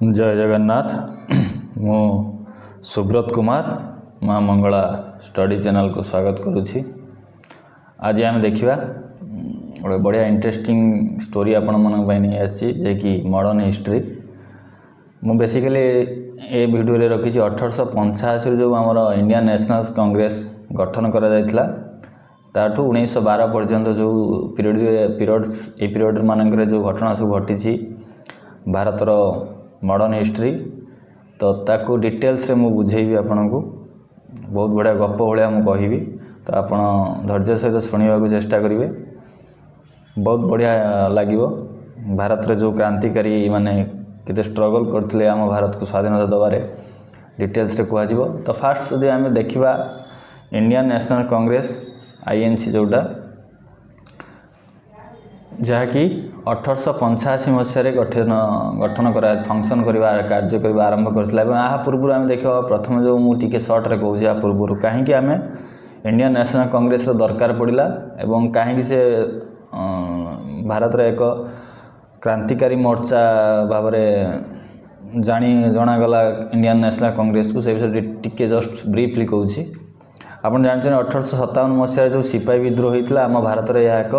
जय जगन्नाथ मु सुब्रत कुमार माँ मंगला स्टडी चैनल को स्वागत करुछि। आज आम देखा गोटे बढ़िया इंटरेस्टिंग स्टोरी आपण मन नहीं आसी जे कि मॉडर्न हिस्ट्री। मु बेसिकली ए वीडियो रे रखी 1885 जो आमर इंडियन नेशनल कांग्रेस गठन करा जायतिला ताठू 1912 पर्यंत जो पीरियड मानक जो घटना सब घटी भारतर मॉडर्न हिस्ट्री तो ताकू डिटेल्स से मुझे बुझेबी आपन को बहुत बढ़िया गप भाया मुझे कहबी तो आपड़ धैर्य सहित शुणा चेष्टा करेंगे। बहुत बढ़िया लगे भारत रे जो क्रांतिकारी माने केते स्ट्रगल करथिले आम भारत को स्वाधीनता दबारे डिटेल्स रे कहजिव। तो फास्ट जदि आम देखा इंडियन नेशनल कांग्रेस INC जोटा जहाँकि 1885 मसीह गठन करा फंक्शन करवा कार्य करवा आरंभ करथिला। या पूर्व आम देखा प्रथम जो मुझे सर्ट्रे कहूँ या पूर्व कहीं आम इंडियन नेशनल कांग्रेस दरकार पड़ा एवं कहीं से भारत एक क्रांतिकारी मोर्चा भाव जनागला इंडियन नेशनल कांग्रेस को से विषय टिके जस्ट ब्रीफली कहूँ। आप जानते 1857 मसीह जो सिपाही विद्रोह होता आम भारत में यह एक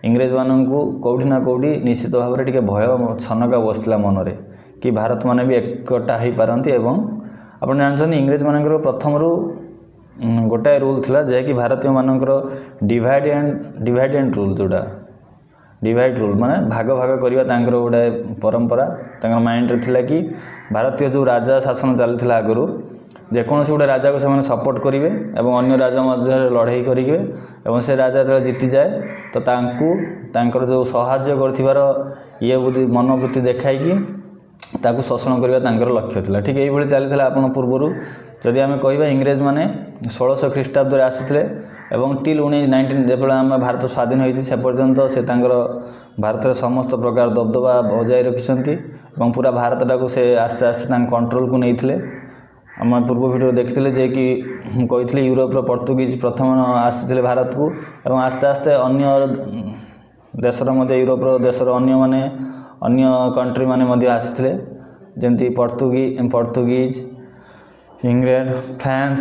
इंग्रेज मानू कौटी ना कौटी निश्चित भाव में टे भय छनका बसला मनरे कि भारत माने भी एकटा हो पारती। आप जानते इंग्रेज मानकर प्रथम गोटाए रूल थिला जैकि भारतीय मानकर डिवाइड एंड रूल जोड़ा डिवाइड रूल माने भाग भाग करवा तांकर गोटाए परंपरा माइंड रे थिला कि भारतीय जो राजा शासन चलता आगु जेकोसी गोटे राजा को से सपोर्ट करेंगे और अन्य राजा मध्य लड़ाई करेंगे और से राजा जो जीति जाए तो तांकर जो साहाय्य कर ये बुद्धि मनोवृत्ति देखाई ताकू शोषण करवा तांकर लक्ष्य थिला। ठीक यही चली आप पूर्वर जदि आम कह इंग्रेज माने 1600 ख्रीष्टाब्द आसीथिले एवं टिल 1919 जो आम भारत स्वाधीन होती से पर्यंत से भारत में समस्त प्रकार दबदबा बजाय रखिंट और पूरा भारतटा को से आस्ते आस्ते कंट्रोल को नहीं आम पूर्व वीडियो देखते जे कि कही यूरोप पर्तुगीज प्रथम आसी भारत को और आस्ते आस्ते अन्य देशर यूरोप देशर अन्य माने अन्य कंट्री माने आसी जमती पर्तुगीज इंग्लैंड फ्रांस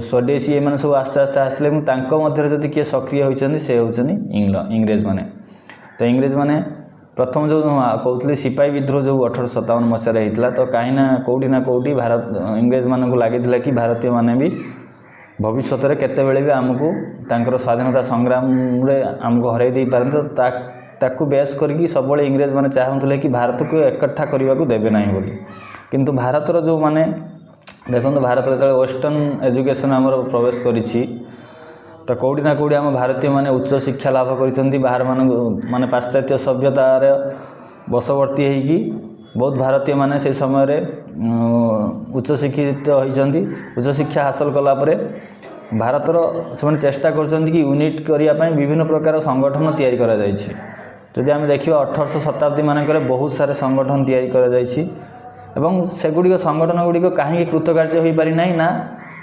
स्वदेशी ये सब आस्ते आस्ते आसले मध्य जदि किए सक्रिय होती से होती इंग्रेज माने। तो इंग्रेज माने प्रथम जो कहते सिपाही विद्रोह जो 1857 मसीह होता तो कहीं ना कौटी भारत इंग्रेज मान को लगी कि भारतीय माने भी भविष्य में केतबेले भी आमको तांकर स्वाधीनता संग्राम रे आमको हरई दे पारते ताकू बेस करके सब इंग्रेज माने चाहूले कि भारत को एकट्ठा करने को देवे ना बोली। किंतु भारतर जो माने देखो भारत जो वेस्टर्न एजुकेशन आमर प्रवेश करिछि तो कौटी ना कौटी आम भारतीय माने उच्च शिक्षा लाभ कर बाहर माने पाश्चात्य सभ्यतार बशवर्ती होगी बहुत भारतीय माने से समय उच्च शिक्षित होती उच्च शिक्षा हासिल कलापर भारतर से चेष्टा कर यूनिट करने विभिन्न प्रकार संगठन तैयारी करा जायछि। जदि आम देखा 18 शताब्दी मानक बहुत सारे संगठन तैयारी करा जायछि एवं सेगुड़िक संगठन गुड़िक कहीं कृतकार्य हो पारि ना ना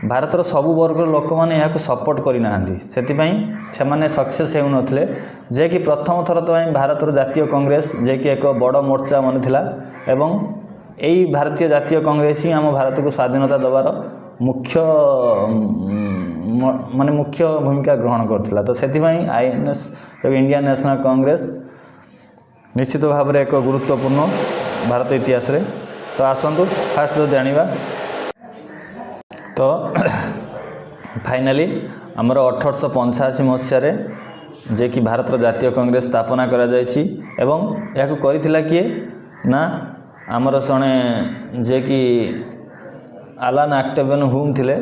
भारतर सबु वर्गर लोक मैंने यहाँ सपोर्ट करना से सक्सेस होते जे कि प्रथम थर तो भारतर जातीय कांग्रेस जे कि एक बड़ मोर्चा मन थिला एवं यही भारतीय जातीय कांग्रेस ही आम भारत को स्वाधीनता दबार मुख्य माने मुख्य भूमिका ग्रहण करथिला। तो से INS इंडियन नेशनल कांग्रेस निश्चित भाव में एक गुरुत्वपूर्ण भारत इतिहास रे। तो आसतु फास्ट जो जानिबा तो फाइनाली आमर 1885 मसीह जे कि भारत जातीय कांग्रेस स्थापना करा जायछि एवं यह करिथिला किए ना आमर जड़े जे कि आलान आक्टेवन हुम थिले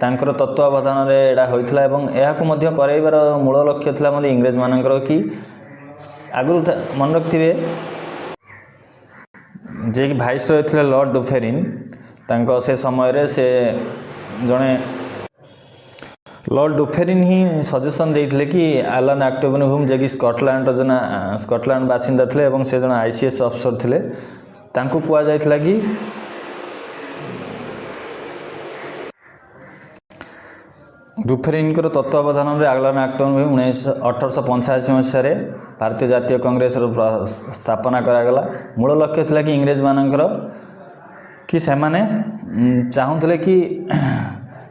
तांकर तत्वावधान रे एडा होइथिला एवं यह करैबार मूल लक्ष्य थिला मतलब इंग्रेज मानकर कि आगु मन रखिथे जे कि भाइसरॉय थिले लॉर्ड डुफेरिन तांको से समय रे से जड़े लॉर्ड डुफेरिन ही सजेशन देते कि आलान आक्टेवन हुम जे कि स्कॉटलैंड बासिंदा थे और से जन ICS अफसर थे तांको कुआ जायतिला कि डुफेरिन तत्वावधान में आलान आक्टेवन हुम 1885 मसीह ଭାରତୀୟ ଜାତୀୟ କଂଗ୍ରେସର ସ୍ଥାପନା କରାଗଲା। ମୂଳ ଲକ୍ଷ୍ୟ ଥିଲା କି ଇଂରେଜ ମାନଙ୍କର कि सेमाने चाहूले कि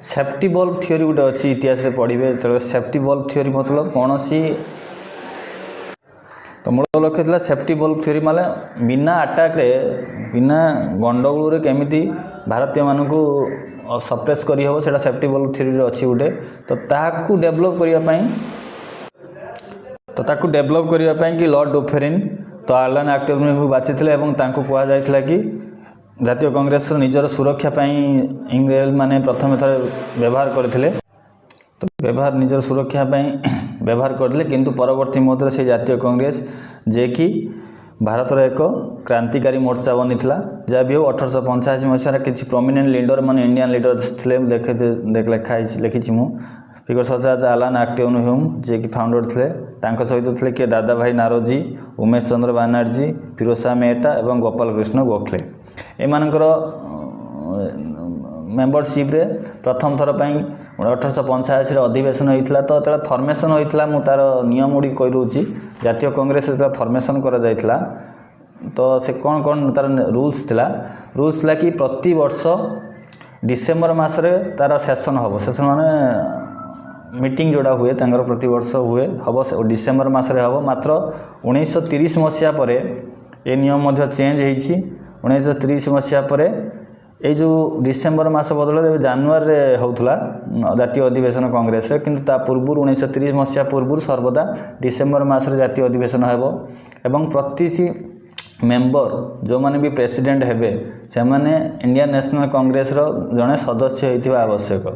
सेफ्टी बल्ब थियोरी गोटे अच्छी इतिहास पढ़े तो सेफ्टी बल्ब थियोरी मतलब कौन सी तो मूल लक्ष्य था सेफ्टी बल्ब थियोरी माने बिना अटैक रे बिना गंडगोल केमी भारतीय मानू सप्रेस करी हम से सेफ्टी बल्ब थियोरी अच्छी गोटे तो ताकू डेभलप करने कि लॉर्ड डुफेरिन तो आर्लन आक्टेविन बाची कहुला कि जातीय कांग्रेस निजर सुरक्षा इंग्रेज माने प्रथम थर व्यवहार करते तो व्यवहार निजर सुरक्षा व्यवहार करते किंतु परवर्ती मुहूर्त से जातीय कांग्रेस जे कि भारतर एक क्रांतिकारी मोर्चा बनी जहाँ भी हो 1885 मसीह किसी प्रोमिनेंट लीडर माने इंडियन लीडर्स थे लिखी फिगर सच आज आलान आक्टेविन ह्यूम जे कि फाउंडर थे सहित थे किए दादा भाई नारोजी उमेश चंद्र बनर्जी फिरोज मेहता और गोपाल कृष्ण गोखले एमानकर मेंबरशिप रे प्रथम थर पर 1885 अधिवेशन होता तो जो फर्मेसन होता मु तार नियम गुड़ी कही रोची जातीय कांग्रेस जो फर्मेसन करा तो से कौन कौन तार रूल्स थिला कि प्रति वर्ष डिसेम्बर मसरे तार सेशन हम सेशन माने मीटिंग जोड़ा हुए तांकर प्रति वर्ष हुए हम डिसेम्बर मसरे हम मात्र 1930 मसीहा पर ये नियम चेंज होती 1930 मसीहा पर ये जो डिसेम्बर मास बदल जानुआरी होता जातीय अधिवेशन कांग्रेस किंतु ता पूर्व 1930 मसीहा पूर्व सर्वदा डिसेम्बर मासरे जातीय अधिवेशन हेबो एवं प्रति मेंबर जो माने भी प्रेसिडेंट हेबे से माने इंडियन नेशनल कांग्रेस रो जड़े सदस्य होइथिबा आवश्यक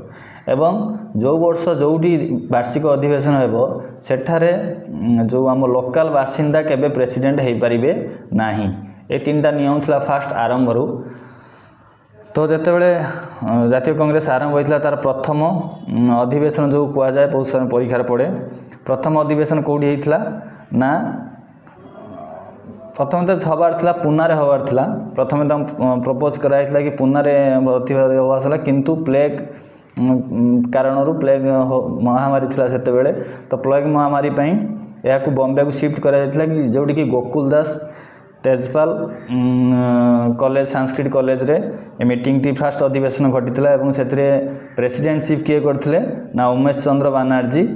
एवं जो वर्ष जोटी वार्षिक अधिवेशन हेबो सेठारे जो आम लोकल बासिंदा केबे प्रेसिडेंट हो पारिबे नाही ये तीनटा नियम थिला फास्ट आरंभ रू तो जितेबाला जातीय कांग्रेस आरंभ होता तार प्रथम अधिवेशन जो कह जाए बहुत सारे परीक्षार पड़े प्रथम अधिवेशन कौटी होता ना प्रथम तो हबार था पुनारे हबार था प्रथम तो प्रपोज कराइला कि पुनारे हवाला किंतु प्लेग कारण प्लेग महामारी थी से तो प्लेग महामारी या बॉम्बे को शिफ्ट करा कि जोटी कि गोकुल दास तेजपाल कॉलेज संस्कृत कॉलेज रे मीटिंग टी फास्ट अधिवेशन घटी से प्रेसिडेंटशिप किए करते ना उमेश चंद्र बनर्जी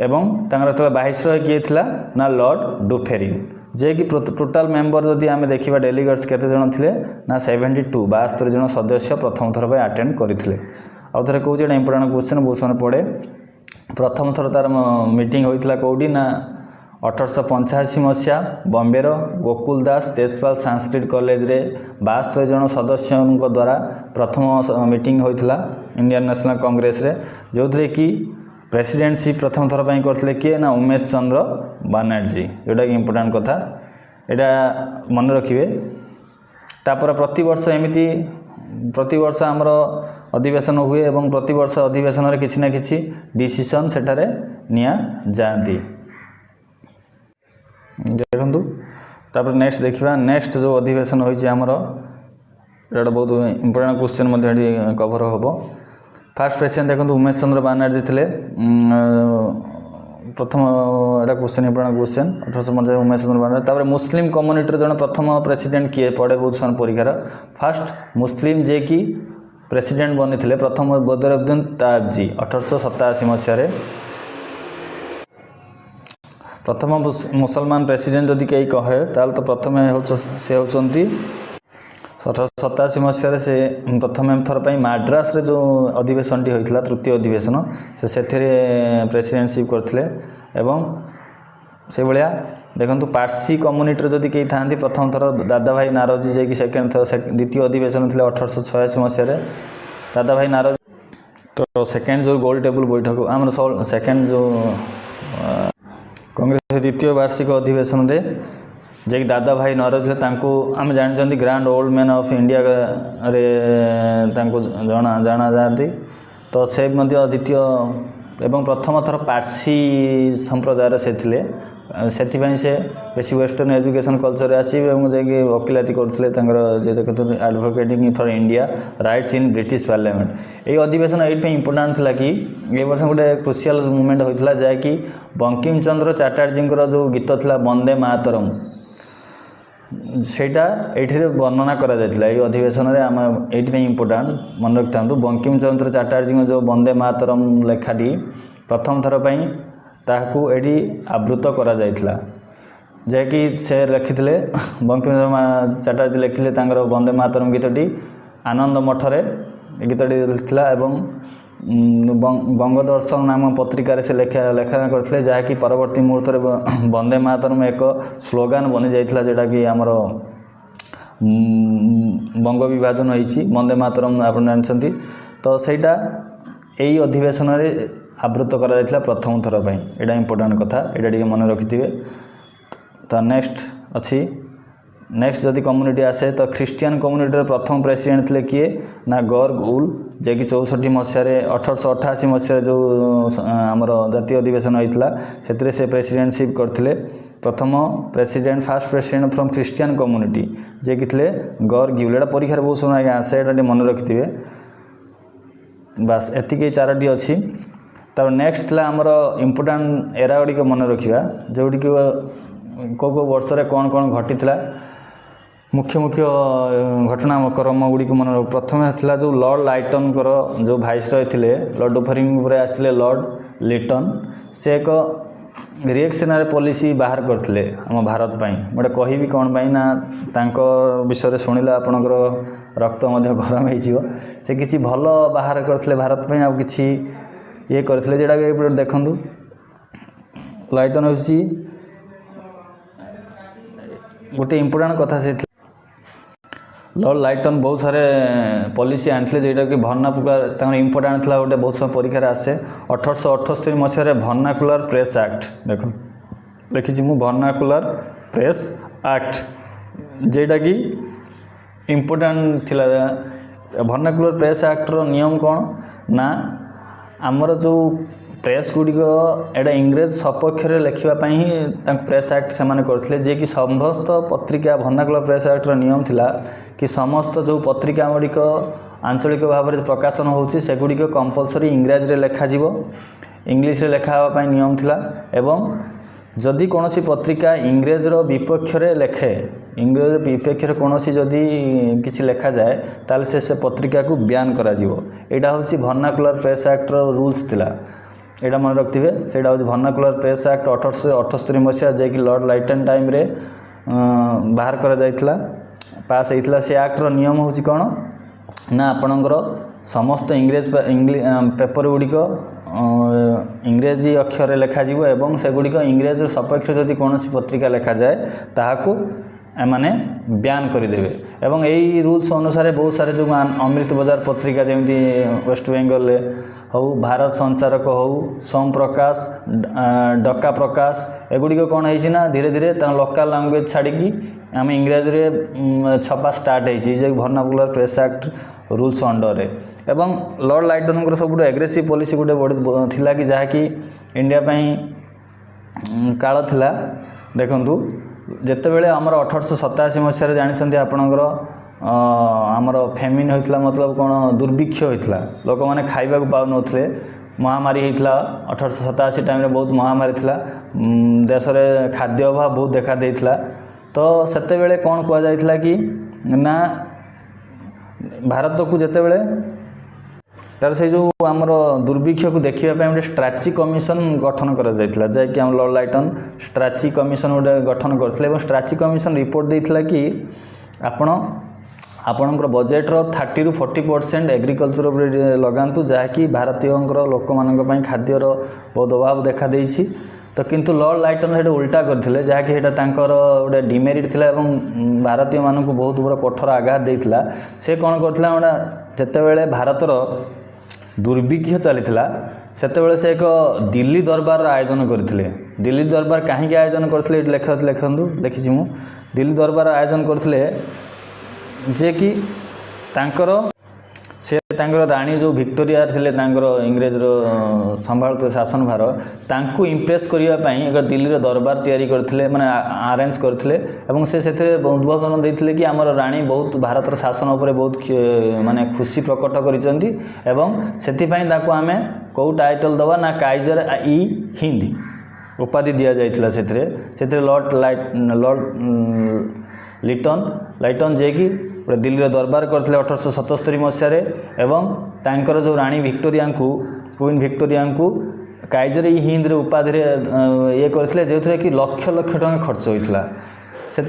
एवं तांकर वाइसरॉय किए थिला ना लॉर्ड डुफेरिन जे कि टोटाल मेंबर जदि आम देखा डेलीगेट्स केते जण थिले ना 72 जन सदस्य प्रथम थर पर अटेंड करते आउ थे कौन एटा इंपोर्टेंट क्वेश्चन बहुत समय पड़े प्रथम थर तार मीटिंग होता कौटी ना 1885 मसीहा बॉम्बेर गोकुल दास तेजपाल संस्कृत कॉलेज रे 72 जन सदस्यों द्वारा प्रथम मीटिंग होता इंडियन नेशनल कांग्रेस रे जो थे कि प्रेसिडेंटशिप प्रथम थर पर करते किए ना उमेश चंद्र बनर्जी जोटा कि इंपोर्टेंट कथा यहाँ मन रखिए तापर प्रतिवर्ष एमती प्रतिवर्ष आमर अधिवेशन हुए और प्रतिवर्ष अधिवेशन रे किछि ना किछि डिसीजन सेठारे निया जाती देखु तापर नेक्स्ट देखा नेक्स्ट जो अधिवेशन होइछि आमर एटा बहुत इंपोर्टेंट क्वेश्चन कभर हम फास्ट प्रेसिडेंट देखो उमेश चंद्र बनर्जी थे प्रथम एटा question important question 1850 Umesh Chandra Banerjee तापर मुस्लिम कम्युनिटी जन प्रथम प्रेसिडेंट किए पड़े बहुत सन परीक्षार फास्ट मुस्लिम जे कि प्रेसिडेंट बनी थे प्रथम बदरुद्दीन तायब जी 1887 मसीह प्रथम मुसलमान प्रेसिडेंट जदि कहीं कहे ताल तो प्रथम से होती 1887 मसीह से प्रथम थर पर मद्रास रे जो अधिवेशन टी होता तृतीय अधिवेशन से प्रेसिडेंटशिप करते एवं से भाया देखो पारसी कम्युनिटी जदि कहीं था प्रथम थर दादा भाई नारोजी जे कि सेकेंड थर द्वितीय अधिवेशन थे 1886 मसीह दादा भाई नारोजी तो सेकेंड जो गोल टेबल बैठक आम सेकेंड जो कांग्रेस द्वितीय वार्षिक अधिवेशन रे जे कि दादा भाई नारोजी थे आम जानते grand old man of India रे जाना जाती तो से द्वितीय एवं प्रथम थर पारसी संप्रदायर से थिले ସେଥିପାଇଁ ସେ ବେଶୀ ୱେଷ୍ଟର୍ଣ୍ଣ ଏଜୁକେସନ୍ କଲଚରରେ ଆସିବେ ଏବଂ ଯାଇକି ଓକିଲାତି କରୁଥିଲେ ତାଙ୍କର ଯେ ଦେଖୁଛନ୍ତି advocating for India rights in British parliament. ଏହି ଅଧିବେଶନ ଏଇଥିପାଇଁ ଇମ୍ପୋର୍ଟାଣ୍ଟ ଥିଲା କି ଏ ବର୍ଷ ଗୋଟେ କ୍ରୁସିଆଲ ମୁଭମେଣ୍ଟ ହୋଇଥିଲା ଯାହାକି ବଙ୍କିମଚନ୍ଦ୍ର ଚାଟାର୍ଜୀଙ୍କର ଯେଉଁ ଗୀତ ଥିଲା ବନ୍ଦେ ମାତରମ୍ ସେଇଟା ଏଇଠିରେ ବର୍ଣ୍ଣନା କରାଯାଇଥିଲା। ଏହି ଅଧିବେଶନରେ ଆମେ ଏଇଥିପାଇଁ ଇମ୍ପୋର୍ଟାଣ୍ଟ ମନେ ରଖିଥାନ୍ତୁ ବଙ୍କିମଚନ୍ଦ୍ର ଚାଟାର୍ଜୀଙ୍କ ଯେଉଁ ବନ୍ଦେ ମାତରମ୍ ଲେଖାଟି ପ୍ରଥମ ଥର ପାଇଁ ତାହାକୁ ଏଠି ଆବୃତ କରାଯାଇଥିଲା ଯାହାକି ସେ ଲେଖିଥିଲେ ବଙ୍କିମଚନ୍ଦ୍ର ଚାଟାର୍ଜୀ ଲେଖିଥିଲେ ତାଙ୍କର ବନ୍ଦେ ମାତରମ୍ ଗୀତଟି ଆନନ୍ଦ ମଠରେ ଏ ଗୀତଟି ଥିଲା ଏବଂ ବଙ୍ଗଦର୍ଶନ ନାମ ପତ୍ରିକାରେ ସେ ଲେଖା କରିଥିଲେ ଯାହାକି ପରବର୍ତ୍ତୀ ମୁହୂର୍ତ୍ତରେ ବନ୍ଦେ ମାତରମ୍ ଏକ ସ୍ଲୋଗାନ ବନିଯାଇଥିଲା ଯେଉଁଟାକି ଆମର ବଙ୍ଗ ବିଭାଜନ ହୋଇଛି ବନ୍ଦେ ମାତରମ୍ ଆପଣ ଜାଣିଛନ୍ତି। ତ ସେଇଟା ଏଇ ଅଧିବେଶନରେ ଆବୃତ କରାଯାଇଥିଲା ପ୍ରଥମ ଥର ପାଇଁ। ଏଇଟା ଇମ୍ପୋର୍ଟାଣ୍ଟ କଥା, ଏଇଟା ଟିକେ ମନେ ରଖିଥିବେ। ତ ନେକ୍ସଟ ଅଛି ନେକ୍ସଟ ଯଦି କମ୍ୟୁନିଟି ଆସେ ତ ଖ୍ରୀଷ୍ଟିଆନ କମ୍ୟୁନିଟିର ପ୍ରଥମ ପ୍ରେସିଡେଣ୍ଟ ଥିଲେ କିଏ ନା ଗର୍ଗ ଉଲ୍ ଯିଏକି 64 ମସିହାରେ 1888 ମସିହାରେ ଯେଉଁ ଆମର ଜାତୀୟ ଅଧିବେଶନ ହୋଇଥିଲା ସେଥିରେ ସେ ପ୍ରେସିଡେଣ୍ଟସିପ୍ କରିଥିଲେ। ପ୍ରଥମ president first president from Christian community ଯିଏକି ଥିଲେ ଗର୍ଗ ଉଲ୍। ଏଇଟା ପରୀକ୍ଷାରେ ବହୁତ ସମୟ ଆଜ୍ଞା ଆସେ, ଏଇଟା ଟିକେ ମନେ ରଖିଥିବେ। ବାସ୍ ଏତିକି ଚାରୋଟି ଅଛି। ତାପରେ ନେକ୍ସଟ ଥିଲା ଆମର ଇମ୍ପୋର୍ଟାଣ୍ଟ ଏରା ଗୁଡ଼ିକ ମନେ ରଖିବା ଯେଉଁଠିକି କେଉଁ ବର୍ଷରେ କ'ଣ କ'ଣ ଘଟିଥିଲା ମୁଖ୍ୟ ଘଟଣାକ୍ରମ ଗୁଡ଼ିକୁ ମନେ ରଖ। ପ୍ରଥମେ ଥିଲା ଯେଉଁ ଲର୍ଡ଼ ଲାଇଟନଙ୍କର ଯେଉଁ ଭାଇସରୟ ଥିଲେ ଲର୍ଡ଼ ଡୁଫରିଂ ଉପରେ ଆସିଥିଲେ ଲର୍ଡ଼ ଲିଟନ। ସେ ଏକ ରିଏକ୍ସନାରୀ ପଲିସି ବାହାର କରିଥିଲେ ଆମ ଭାରତ ପାଇଁ। ଗୋଟେ କହିବି କ'ଣ ପାଇଁ ନା ତାଙ୍କ ବିଷୟରେ ଶୁଣିଲେ ଆପଣଙ୍କର ରକ୍ତ ମଧ୍ୟ ଗରମ ହେଇଯିବ। ସେ କିଛି ଭଲ ବାହାର କରିଥିଲେ ଭାରତ ପାଇଁ ଆଉ କିଛି ଇଏ କରିଥିଲେ ଯେଉଁଟାକି ଏପଟେ ଦେଖନ୍ତୁ। ଲାଇଟନ ହେଉଛି ଗୋଟେ ଇମ୍ପୋର୍ଟାଣ୍ଟ କଥା। ସେ ଲର୍ଡ଼ ଲାଇଟନ ବହୁତ ସାରା ପଲିସି ଆଣିଥିଲେ ଯେଉଁଟାକି ଭର୍ଣ୍ଣାକୁଲାର ତାଙ୍କର ଇମ୍ପୋର୍ଟାଣ୍ଟ ଥିଲା ଗୋଟେ ବହୁତ ସମୟ ପରୀକ୍ଷାରେ ଆସେ। 1878 ମସିହାରେ ଭର୍ଣ୍ଣାକୁଲାର ପ୍ରେସ୍ ଆକ୍ଟ ଦେଖନ୍ତୁ ଲେଖିଛି ମୁଁ ଭର୍ଣ୍ଣାକୁଲାର ପ୍ରେସ୍ ଆକ୍ଟ ଯେଉଁଟାକି ଇମ୍ପୋର୍ଟାଣ୍ଟ ଥିଲା। ଭର୍ଣ୍ଣାକୁଲାର ପ୍ରେସ୍ ଆକ୍ଟର ନିୟମ କ'ଣ ନା ଆମର ଯେଉଁ ପ୍ରେସ୍ ଗୁଡ଼ିକ ଏଇଟା ଇଂରେଜ ସପକ୍ଷରେ ଲେଖିବା ପାଇଁ ହିଁ ତାଙ୍କ ପ୍ରେସ୍ ଆକ୍ଟ ସେମାନେ କରିଥିଲେ ଯିଏକି ସମସ୍ତ ପତ୍ରିକା ଭର୍ଣ୍ଣାକୁଲାର ପ୍ରେସ୍ ଆକ୍ଟର ନିୟମ ଥିଲା କି ସମସ୍ତ ଯେଉଁ ପତ୍ରିକା ଗୁଡ଼ିକ ଆଞ୍ଚଳିକ ଭାବରେ ପ୍ରକାଶନ ହେଉଛି ସେଗୁଡ଼ିକ କମ୍ପଲସରି ଇଂରାଜୀରେ ଲେଖାଯିବ, ଇଂଲିଶରେ ଲେଖା ହେବା ପାଇଁ ନିୟମ ଥିଲା। ଏବଂ ଯଦି କୌଣସି ପତ୍ରିକା ଇଂରେଜର ବିପକ୍ଷରେ ଲେଖେ ଇଂରେଜ ବିପକ୍ଷରେ କୌଣସି ଯଦି କିଛି ଲେଖାଯାଏ ତାହେଲେ ସେ ପତ୍ରିକାକୁ ବ୍ୟାନ୍ କରାଯିବ। ଏଇଟା ହେଉଛି ଭର୍ଣ୍ଣାକୁଲାର ପ୍ରେସ୍ ଆକ୍ଟର ରୁଲ୍ସ ଥିଲା, ଏଇଟା ମନେ ରଖିଥିବେ। ସେଇଟା ହେଉଛି ଭର୍ଣ୍ଣାକୁଲାର ପ୍ରେସ୍ ଆକ୍ଟ 1878 ମସିହା ଯିଏକି ଲର୍ଡ଼ ଲାଇଟନ ଟାଇମ୍ରେ ବାହାର କରାଯାଇଥିଲା, ପାସ୍ ହେଇଥିଲା। ସେ ଆକ୍ଟର ନିୟମ ହେଉଛି କ'ଣ ନା ଆପଣଙ୍କର ସମସ୍ତ ପେପର ଗୁଡ଼ିକ ଇଂରେଜୀ ଅକ୍ଷରରେ ଲେଖାଯିବ ଏବଂ ସେଗୁଡ଼ିକ ଇଂରେଜ ସପକ୍ଷରେ ଯଦି କୌଣସି ପତ୍ରିକା ଲେଖାଯାଏ ତାହାକୁ ଏମାନେ ବ୍ୟାନ୍ କରିଦେବେ। ଏବଂ ଏହି ରୁଲ୍ସ ଅନୁସାରେ ବହୁତ ସାରା ଯେଉଁ ଅମୃତ ବଜାର ପତ୍ରିକା ଯେମିତି ୱେଷ୍ଟବେଙ୍ଗଲରେ ହେଉ, ଭାରତ ସଞ୍ଚାରକ ହେଉ, ସୋମ ପ୍ରକାଶ, ଡକା ପ୍ରକାଶ ଏଗୁଡ଼ିକ କ'ଣ ହେଇଛି ନା ଧୀରେ ଧୀରେ ତାଙ୍କ ଲୋକାଲ ଲାଙ୍ଗୁଏଜ ଛାଡ଼ିକି ଆମେ ଇଂରାଜୀରେ ଛପା ଷ୍ଟାର୍ଟ ହେଇଛି ଯେ ଭର୍ଣ୍ଣାକୁଲାର ପ୍ରେସ୍ ଆକ୍ଟ ରୁଲ୍ସ ଅଣ୍ଡରରେ। ଏବଂ ଲର୍ଡ଼ ଲାଇଟନଙ୍କର ସବୁଠୁ ଏଗ୍ରେସିଭ୍ ପଲିସି ଗୋଟେ ଥିଲା କି ଯାହାକି ଇଣ୍ଡିଆ ପାଇଁ କାଳ ଥିଲା। ଦେଖନ୍ତୁ ଯେତେବେଳେ ଆମର 1887 ମସିହାରେ ଜାଣିଛନ୍ତି ଆପଣଙ୍କର ଆମର ଫେମିନ୍ ହୋଇଥିଲା, ମତଲବ କ'ଣ ଦୁର୍ଭିକ୍ଷ ହୋଇଥିଲା, ଲୋକମାନେ ଖାଇବାକୁ ପାଉନଥିଲେ, ମହାମାରୀ ହୋଇଥିଲା। 1887 ଟାଇମ୍ରେ ବହୁତ ମହାମାରୀ ଥିଲା, ଦେଶରେ ଖାଦ୍ୟ ଅଭାବ ବହୁତ ଦେଖା ଦେଇଥିଲା। ତ ସେତେବେଳେ କ'ଣ କୁହାଯାଇଥିଲା କି ନା ଭାରତକୁ ଯେତେବେଳେ ତାର ସେ ଯେଉଁ ଆମର ଦୁର୍ଭିକ୍ଷକୁ ଦେଖିବା ପାଇଁ ଗୋଟେ ଷ୍ଟ୍ରାଚି କମିଶନ ଗଠନ କରାଯାଇଥିଲା ଯାହାକି ଆମ ଲର୍ଡ଼ ଲାଇଟନ ଷ୍ଟ୍ରାଚି କମିଶନ ଗୋଟେ ଗଠନ କରିଥିଲେ। ଏବଂ ଷ୍ଟ୍ରାଚି କମିଶନ ରିପୋର୍ଟ ଦେଇଥିଲା କି ଆପଣଙ୍କର ବଜେଟ୍ର 30 ରୁ 40% ଏଗ୍ରିକଲଚର ଉପରେ ଲଗାନ୍ତୁ ଯାହାକି ଭାରତୀୟଙ୍କର ଲୋକମାନଙ୍କ ପାଇଁ ଖାଦ୍ୟର ବହୁତ ଅଭାବ ଦେଖାଦେଇଛି। ତ କିନ୍ତୁ ଲର୍ଡ଼ ଲାଇଟନ ସେଇଟା ଉଲ୍ଟା କରିଥିଲେ ଯାହାକି ସେଇଟା ତାଙ୍କର ଗୋଟେ ଡିମେରିଟ୍ ଥିଲା ଏବଂ ଭାରତୀୟମାନଙ୍କୁ ବହୁତ ବଡ଼ କଠୋର ଆଘାତ ଦେଇଥିଲା। ସେ କ'ଣ କରିଥିଲା ଗୋଟେ ଯେତେବେଳେ ଭାରତର ଦୁର୍ଭିକ୍ଷ ଚାଲିଥିଲା ସେତେବେଳେ ସେ ଏକ ଦିଲ୍ଲୀ ଦରବାରର ଆୟୋଜନ କରିଥିଲେ। ଦିଲ୍ଲୀ ଦରବାର କାହିଁକି ଆୟୋଜନ କରିଥିଲେ ଏଠି ଲେଖନ୍ତୁ ଲେଖିଛି ମୁଁ। ଦିଲ୍ଲୀ ଦରବାର ଆୟୋଜନ କରିଥିଲେ ଯେ କି ତାଙ୍କର से राणी जो विक्टोरिया थे इंग्रेजर संभालुते शासन भार तांकू इम्प्रेस करने एक दिल्ली दरबार तैयारी करते माने अरेंज करते से उद्बोधन देते कि आमर राणी बहुत भारत शासन उपर बहुत माने खुशी प्रकट कर आम कौ टाइटल दवा ना काइजर ई हिंद उपाधि दि जाइथिला से लॉर्ड लाइटन जे कि दिल्ली दरबार करते 1877 मसीह एवं तांकर जो राणी विक्टोरिया को क्वीन विक्टोरिया को काइजर ई हिंद उपाधि ये करते जो कि लक्ष लक्ष टଙ୍କା खर्च होता से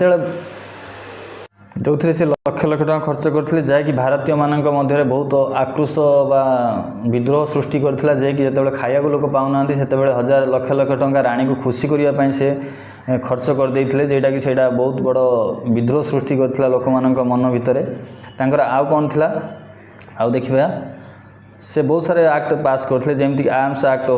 जो से लक्ष लक्ष टଙ୍କା खर्च करते जैकि भारतीय मानक मध्य बहुत आक्रोश बा विद्रोह सृष्टि करता जे कि जो खाया लोक पाऊना से हजार लक्ष लक्ष टଙ୍କା राणी को खुशी करने से खर्च करदे जेटा कि सेटा बहुत बड़ विद्रोह सृष्टि करता लोक मान मन भितर तांकर आउ कौन थिला आउ देखिबा से बहुत सारे एक्ट पास करते जमीक आर्म्स एक्ट हो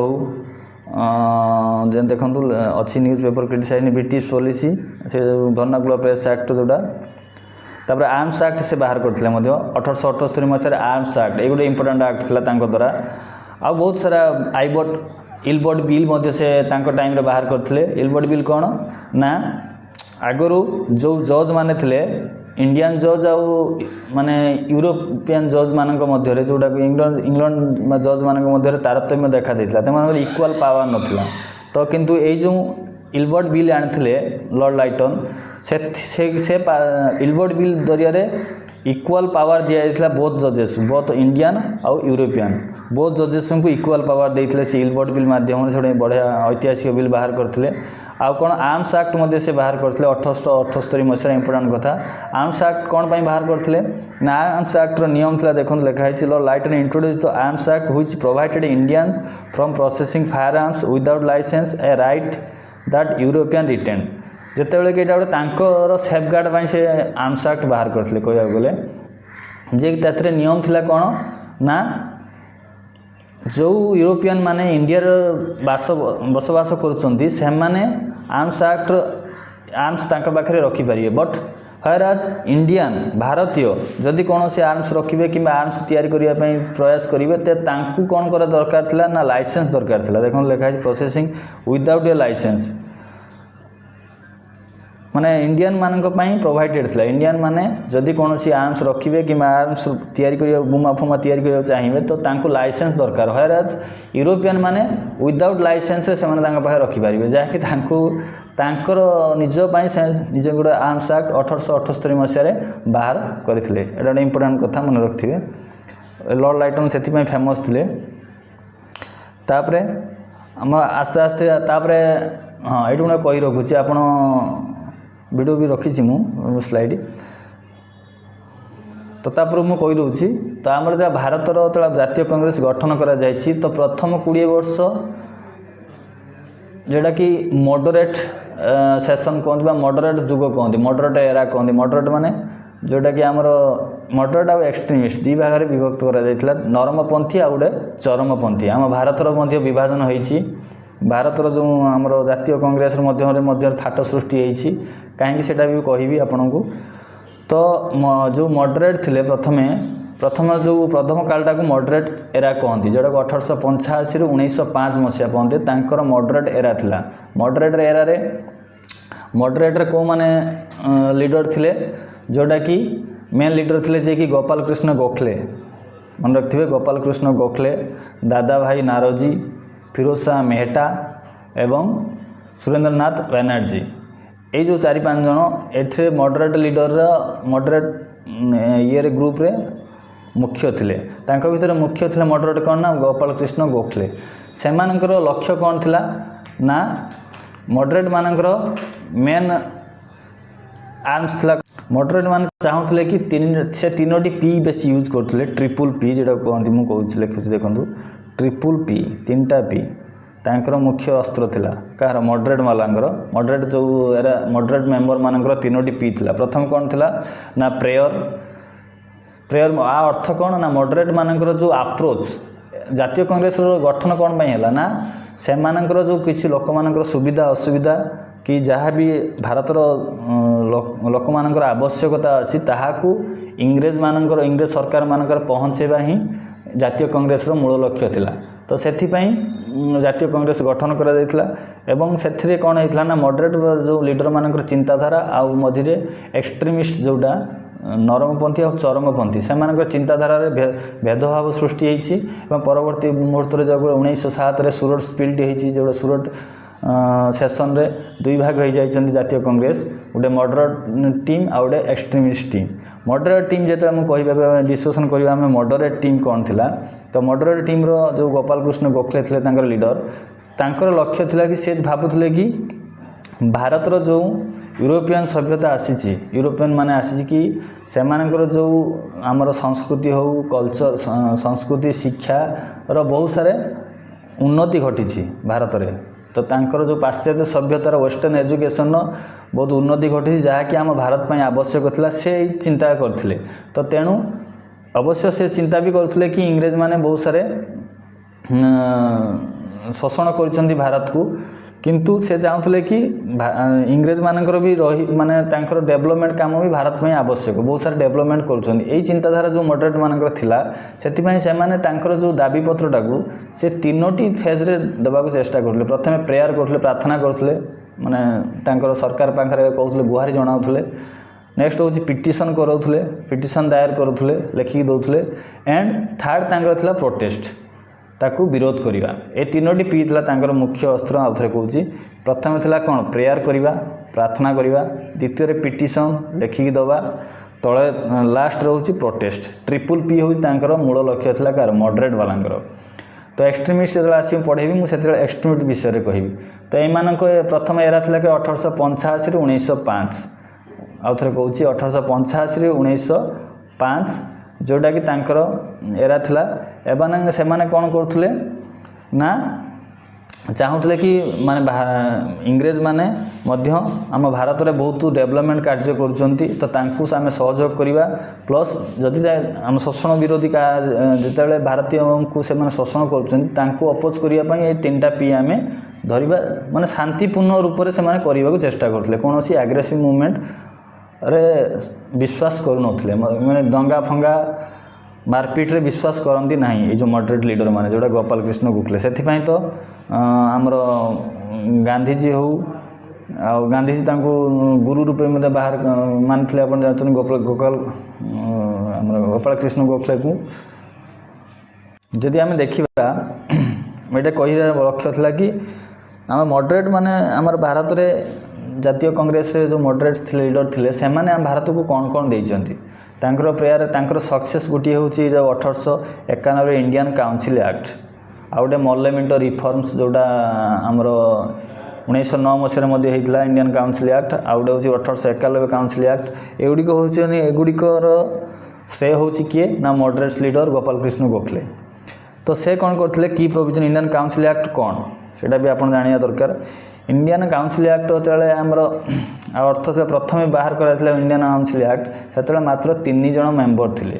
देखु अच्छी newspaper criticise British policy से वर्नाकुलर प्रेस एक्ट जोड़ा तापर आर्म्स एक्ट से बाहर करते 1878 मसीह आर्म्स एक्ट ये गोटे इंपोर्टाट एक्ट थिला तांको द्वारा आ बहुत सारा इलबर्ट बिल मध्य से टाइम रे बाहर करते इलबर्ट बिल कौन ना आगरू जो जज माने थिले इंडियन जज आ माने यूरोपियन जज मानक मध्य जोटा इंग्लैंड जज मानक मध्य तारतम्य देखा देता इक्वाल पावर नथिला तो किंतु ए जो इलबर्ट बिल आनी लॉर्ड लाइटन से इलबर्ट बिल जरिया इक्वाल पावर दि जाता बोथ जजेस बोथ इंडियन आउ यूरोपियन बोथ जजेस को इक्वाल पावर देते से इलबर्ट बिल माध्यम से बढ़िया ऐतिहासिक बिल बाहर करते आउ कौन आर्म्स एक्ट मध्य से बाहर करते 1878 मसीह इंपोर्टाट कथा आर्म्स एक्ट कौन पर बाहर करते ना आर्म्स एक्ट नियम था देखो लिखाई Lord Lytton introduce the arms act which provided Indians from processing fire arms without licence a right that European retain जितेबाला कि यहाँ गोटे सेफगार्ड पर से आर्म्स एक्ट बाहर करते कह गले जे नियम थिला कौन ना जो यूरोपियन माने इंडिया बसवास करुँच से आर्म्स एक्ट आर्म्स तांका पाखरे रखिपारे बट हयराज इंडियन भारतीय जदि कौन से आर्म्स रखिए कि आर्म्स तैयारी करने प्रयास करेंगे तो कौन करा दरकार थिला ना लाइसेंस दरकार थिला देखो लिखाई प्रोसेसिंग विदाउट ए लाइसेंस माने इंडियन मानक प्रोवाइडेड थिला इंडियन माने जदि कौन सी आर्म्स रखिए कि आर्म्स तैयारी करिया बोमा फोमा तैयारी करिया चाहिए तो तांको लाइसेंस दरकार हयराज यूरोपियन माने विदाउट लाइसेंस रे सेमाने तांका पाखे रखि पारिबे जहाँकि तांकर निज निज गोटे आर्म्स एक्ट 1878 मसीह बाहर करथिले एटा गोटे इंपोर्टाट कथा मन रखिथे लॉर्ड लाइटन से फेमस थिले तापरे हम आस्ते आस्ते तापरे हाँ ये गोटे कही रखुची आपण वीडियो भी रखी मु स्लाइड तो तापर मु कही दूची तो आमर जहाँ भारतर जो जातीय कांग्रेस गठन करा जायछि तो प्रथम 20 वर्ष जोटा कि मॉडरेट सेशन कहते मॉडरेट जुग कहते मॉडरेट एरा कहते मॉडरेट माने जोटा कि आमर मॉडरेट आ एक्सट्रीमिस्ट दी भाग में विभक्त करा नरमपंथी आ गोटे चरमपंथी आम भारतर मध्य विभाजन होइछि भारतर जो आमर जातीय कांग्रेस मध्य फाट सृष्टि होइछि कहीं सेटा भी कहबी आपन को तो जो मॉडरेट थिले प्रथम जो प्रथम कालटा को मॉडरेट एरा कहती जोटा 1885 रु 1905 मसीहा पहुँचे तांकर मॉडरेट एरा थिला मॉडरेट एरा रे मॉडरेट रे को माने लीडर थिले जोटा कि मेन लीडर थिले जे कि गोपाल कृष्ण गोखले मन रखिथे गोपाल कृष्ण गोखले दादा भाई नारोजी फिरोज शाह मेहटा एवं सुरेंद्रनाथ बनर्जी ये जो 4-5 जन ए मॉडरेट लीडर मॉडरेट ये ग्रुप रे मुख्य थिले तांको भितर मुख्य थिले मॉडरेट कौन ना गोपाल कृष्ण गोखले से लक्ष्य कौन थिला ना मॉडरेट मानकर मेन आर्म्स थिला मॉडरेट मान चाहूले कि से 3टी पी बेस यूज करते ट्रिपल पी जोटा कहते मुझे कहूँ लिखुची देखो ट्रिपल पी 3टा पी तांकर मुख्य अस्त्र थिला कहार मॉडरेट वालांकर मॉडरेट जो एरा मॉडरेट मेंबर मानकर 3टी पी थिला प्रथम कौन थिला ना प्रेयर आ अर्थ कौन ना मॉडरेट मानकर जो अप्रोच जातीय कांग्रेस गठन कौन पाई है ना से जो किसी लोक मानकर सुविधा असुविधा कि जहाँ भी भारतर ଲୋକମାନଙ୍କର ଆବଶ୍ୟକତା ଅଛି ତାହାକୁ ଇଂରେଜ ସରକାର ମାନଙ୍କର ପହଞ୍ଚାଇବା ହିଁ ଜାତୀୟ କଂଗ୍ରେସର ମୂଳ ଲକ୍ଷ୍ୟ ଥିଲା। ତ ସେଥିପାଇଁ ଜାତୀୟ କଂଗ୍ରେସ ଗଠନ କରାଯାଇଥିଲା ଏବଂ ସେଥିରେ କ'ଣ ହେଇଥିଲା ନା ମଡରେଟ୍ ଯେଉଁ ଲିଡରମାନଙ୍କର ଚିନ୍ତାଧାରା ଆଉ ମଝିରେ ଏକ୍ସଟ୍ରିମିଷ୍ଟ ଯେଉଁଟା ନରମପନ୍ଥୀ ଆଉ ଚରମପନ୍ଥୀ ସେମାନଙ୍କର ଚିନ୍ତାଧାରାରେ ଭେଦଭାବ ସୃଷ୍ଟି ହୋଇଛି ଏବଂ ପରବର୍ତ୍ତୀ ମୁହୂର୍ତ୍ତରେ ଯେଉଁ 1907ରେ ସୁରଟ ସ୍ପ୍ଲିଟ୍ ହୋଇଛି ଯେଉଁଟା ସୁରଟ ସେସନ୍ରେ ଦୁଇ ଭାଗ ହୋଇଯାଇଛନ୍ତି ଜାତୀୟ କଂଗ୍ରେସ ଗୋଟେ ମଡରେଟ୍ ଟିମ୍ ଆଉ ଗୋଟେ ଏକ୍ସଟ୍ରିମିଷ୍ଟ ଟିମ୍। ମଡରେଟ୍ ଟିମ୍ ଯେତେବେଳେ ମୁଁ କହିବା ଡିସ୍କସନ୍ କରିବା ଆମେ ମଡରେଟ୍ ଟିମ୍ କ'ଣ ଥିଲା ତ ମଡରେଟ୍ ଟିମ୍ର ଯେଉଁ ଗୋପାଳକୃଷ୍ଣ ଗୋଖଲେ ଥିଲେ ତାଙ୍କର ଲିଡର ତାଙ୍କର ଲକ୍ଷ୍ୟ ଥିଲା କି ସେ ଭାବୁଥିଲେ କି ଭାରତର ଯେଉଁ ୟୁରୋପିଆନ୍ ସଭ୍ୟତା ଆସିଛି ୟୁରୋପିଆନ୍ ମାନେ ଆସିଛି କି ସେମାନଙ୍କର ଯେଉଁ ଆମର ସଂସ୍କୃତି ହେଉ କଲଚର ସଂସ୍କୃତି ଶିକ୍ଷାର ବହୁତ ସାରା ଉନ୍ନତି ଘଟିଛି ଭାରତରେ। ତ ତାଙ୍କର ଯେଉଁ ପାଶ୍ଚାତ୍ୟ ସଭ୍ୟତାର ୱେଷ୍ଟର୍ଣ୍ଣ ଏଜୁକେସନର ବହୁତ ଉନ୍ନତି ଘଟିଛି ଯାହାକି ଆମ ଭାରତ ପାଇଁ ଆବଶ୍ୟକ ଥିଲା ସେ ଚିନ୍ତା କରିଥିଲେ। ତ ତେଣୁ ଅବଶ୍ୟ ସେ ଚିନ୍ତା ବି କରୁଥିଲେ କି ଇଂରେଜମାନେ ବହୁତ ସାରା ଶୋଷଣ କରିଛନ୍ତି ଭାରତକୁ କିନ୍ତୁ ସେ ଚାହୁଁଥିଲେ କି ଇଂରେଜମାନଙ୍କର ବି ମାନେ ତାଙ୍କର ଡେଭଲପମେଣ୍ଟ କାମ ବି ଭାରତ ପାଇଁ ଆବଶ୍ୟକ ବହୁତ ସାରା ଡେଭଲପମେଣ୍ଟ କରୁଛନ୍ତି ଏଇ ଚିନ୍ତାଧାରା ଯେଉଁ ମଡରେଟ୍ ମାନଙ୍କର ଥିଲା ସେଥିପାଇଁ ସେମାନେ ତାଙ୍କର ଯେଉଁ ଦାବିପତ୍ରଟାକୁ ସେ 3ଟି ଫେଜ୍ରେ ଦେବାକୁ ଚେଷ୍ଟା କରୁଥିଲେ। ପ୍ରଥମେ ପ୍ରେୟାର କରୁଥିଲେ ପ୍ରାର୍ଥନା କରୁଥିଲେ ମାନେ ତାଙ୍କର ସରକାର ପାଖରେ କହୁଥିଲେ ଗୁହାରି ଜଣାଉଥିଲେ। ନେକ୍ସଟ ହେଉଛି ପିଟିସନ୍ କରାଉଥିଲେ ପିଟିସନ୍ ଦାୟର କରୁଥିଲେ ଲେଖିକି ଦେଉଥିଲେ ଆଣ୍ଡ ଥାର୍ଡ଼ ତାଙ୍କର ଥିଲା ପ୍ରୋଟେଷ୍ଟ ତାକୁ ବିରୋଧ କରିବା। ଏ 3ଟି ପି ଥିଲା ତାଙ୍କର ମୁଖ୍ୟ ଅସ୍ତ୍ର। ଆଉ ଥରେ କହୁଛି ପ୍ରଥମେ ଥିଲା କ'ଣ ପ୍ରେୟାର କରିବା ପ୍ରାର୍ଥନା କରିବା ଦ୍ୱିତୀୟରେ ପିଟିସନ୍ ଲେଖିକି ଦେବା ତଳେ ଲାଷ୍ଟ ରହୁଛି ପ୍ରୋଟେଷ୍ଟ। ଟ୍ରିପୁଲ ପି ହେଉଛି ତାଙ୍କର ମୂଳ ଲକ୍ଷ୍ୟ ଥିଲା କାହାର ମଡରେଟ୍ ବାଲାଙ୍କର। ତ ଏକ୍ସଟ୍ରିମିଷ୍ଟ ଯେତେବେଳେ ଆସିକି ପଢ଼େଇବି ମୁଁ ସେତେବେଳେ ଏକ୍ସଟ୍ରିମିଷ୍ଟ ବିଷୟରେ କହିବି। ତ ଏମାନଙ୍କ ପ୍ରଥମ ଏରା ଥିଲା କି 1885ରୁ 1905 ଆଉ ଥରେ କହୁଛି 1885ରୁ 1905 ଯେଉଁଟାକି ତାଙ୍କର ଏରା ଥିଲା। ସେମାନେ କ'ଣ କରୁଥିଲେ ନା ଚାହୁଁଥିଲେ କି ମାନେ ଇଂରେଜମାନେ ମଧ୍ୟ ଆମ ଭାରତରେ ବହୁତ ଡେଭଲପମେଣ୍ଟ କାର୍ଯ୍ୟ କରୁଛନ୍ତି ତ ତାଙ୍କୁ ଆମେ ସହଯୋଗ କରିବା ପ୍ଲସ୍ ଯଦି ଆମ ଶୋଷଣ ବିରୋଧୀ ଯେତେବେଳେ ଭାରତୀୟଙ୍କୁ ସେମାନେ ଶୋଷଣ କରୁଛନ୍ତି ତାଙ୍କୁ ଅପୋଜ କରିବା ପାଇଁ ଏଇ 3ଟା ପି ଆମେ ଧରିବା ମାନେ ଶାନ୍ତିପୂର୍ଣ୍ଣ ରୂପରେ ସେମାନେ କରିବାକୁ ଚେଷ୍ଟା କରୁଥିଲେ କୌଣସି ଆଗ୍ରେସିଭ୍ ମୁଭମେଣ୍ଟରେ ବିଶ୍ୱାସ କରୁନଥିଲେ ମାନେ ଦଙ୍ଗା ଫଙ୍ଗା ମାରପିଟରେ ବିଶ୍ୱାସ କରନ୍ତି ନାହିଁ ଏଇ ଯେଉଁ ମଡରେଟ୍ ଲିଡର ମାନେ ଯେଉଁଟା ଗୋପାଳକୃଷ୍ଣ ଗୋଖଲେ। ସେଥିପାଇଁ ତ ଆମର ଗାନ୍ଧିଜୀ ହେଉ ଆଉ ଗାନ୍ଧିଜୀ ତାଙ୍କୁ ଗୁରୁ ରୂପେ ମଧ୍ୟ ବାହାର ମାନିଥିଲେ। ଆପଣ ଜାଣିଛନ୍ତି ଆମର ଗୋପାଳକୃଷ୍ଣ ଗୋଖଲେକୁ ଯଦି ଆମେ ଦେଖିବା ଏଇଟା କହିବାର ଲକ୍ଷ୍ୟ ଥିଲା କି ଆମ ମଡରେଟ୍ ମାନେ ଆମର ଭାରତରେ ଜାତୀୟ କଂଗ୍ରେସରେ ଯେଉଁ ମଡରେଟ୍ ଲିଡର ଥିଲେ ସେମାନେ ଆମ ଭାରତକୁ କ'ଣ କ'ଣ ଦେଇଛନ୍ତି ତାଙ୍କର ପ୍ରେୟାର ତାଙ୍କର ସକ୍ସେସ୍ ଗୋଟିଏ ହେଉଛି ଯେଉଁ 1891 ଇଣ୍ଡିଆନ୍ କାଉନସିଲ୍ ଆକ୍ଟ ଆଉ ଗୋଟେ ମର୍ଲେମେଣ୍ଟ ରିଫର୍ମସ୍ ଯେଉଁଟା ଆମର 1909 ମସିହାରେ ମଧ୍ୟ ହେଇଥିଲା ଇଣ୍ଡିଆନ୍ କାଉନସିଲ୍ ଆକ୍ଟ ଆଉ ଗୋଟେ ହେଉଛି 1891 କାଉନସିଲ୍ ଆକ୍ଟ। ଏଗୁଡ଼ିକ ହେଉଛି ଏଗୁଡ଼ିକର ଶ୍ରେୟ ହେଉଛି କିଏ ନା ମଡରେଟ୍ ଲିଡର ଗୋପାଳକୃଷ୍ଣ ଗୋଖଲେ। ତ ସେ କ'ଣ କରିଥିଲେ କି ପ୍ରୋଭିଜନ୍ ଇଣ୍ଡିଆନ୍ କାଉନସିଲ୍ ଆକ୍ଟ କ'ଣ ସେଇଟା ବି ଆପଣ ଜାଣିବା ଦରକାର। ଇଣ୍ଡିଆନ୍ କାଉନସିଲ୍ ଆକ୍ଟ ଯେତେବେଳେ ଆମର ଅର୍ଥ ପ୍ରଥମେ ବାହାର କରାଯାଇଥିଲା ଇଣ୍ଡିଆନ୍ କାଉନସିଲ୍ ଆକ୍ଟ ସେତେବେଳେ ମାତ୍ର 3 ଜଣ ମେମ୍ବର ଥିଲେ।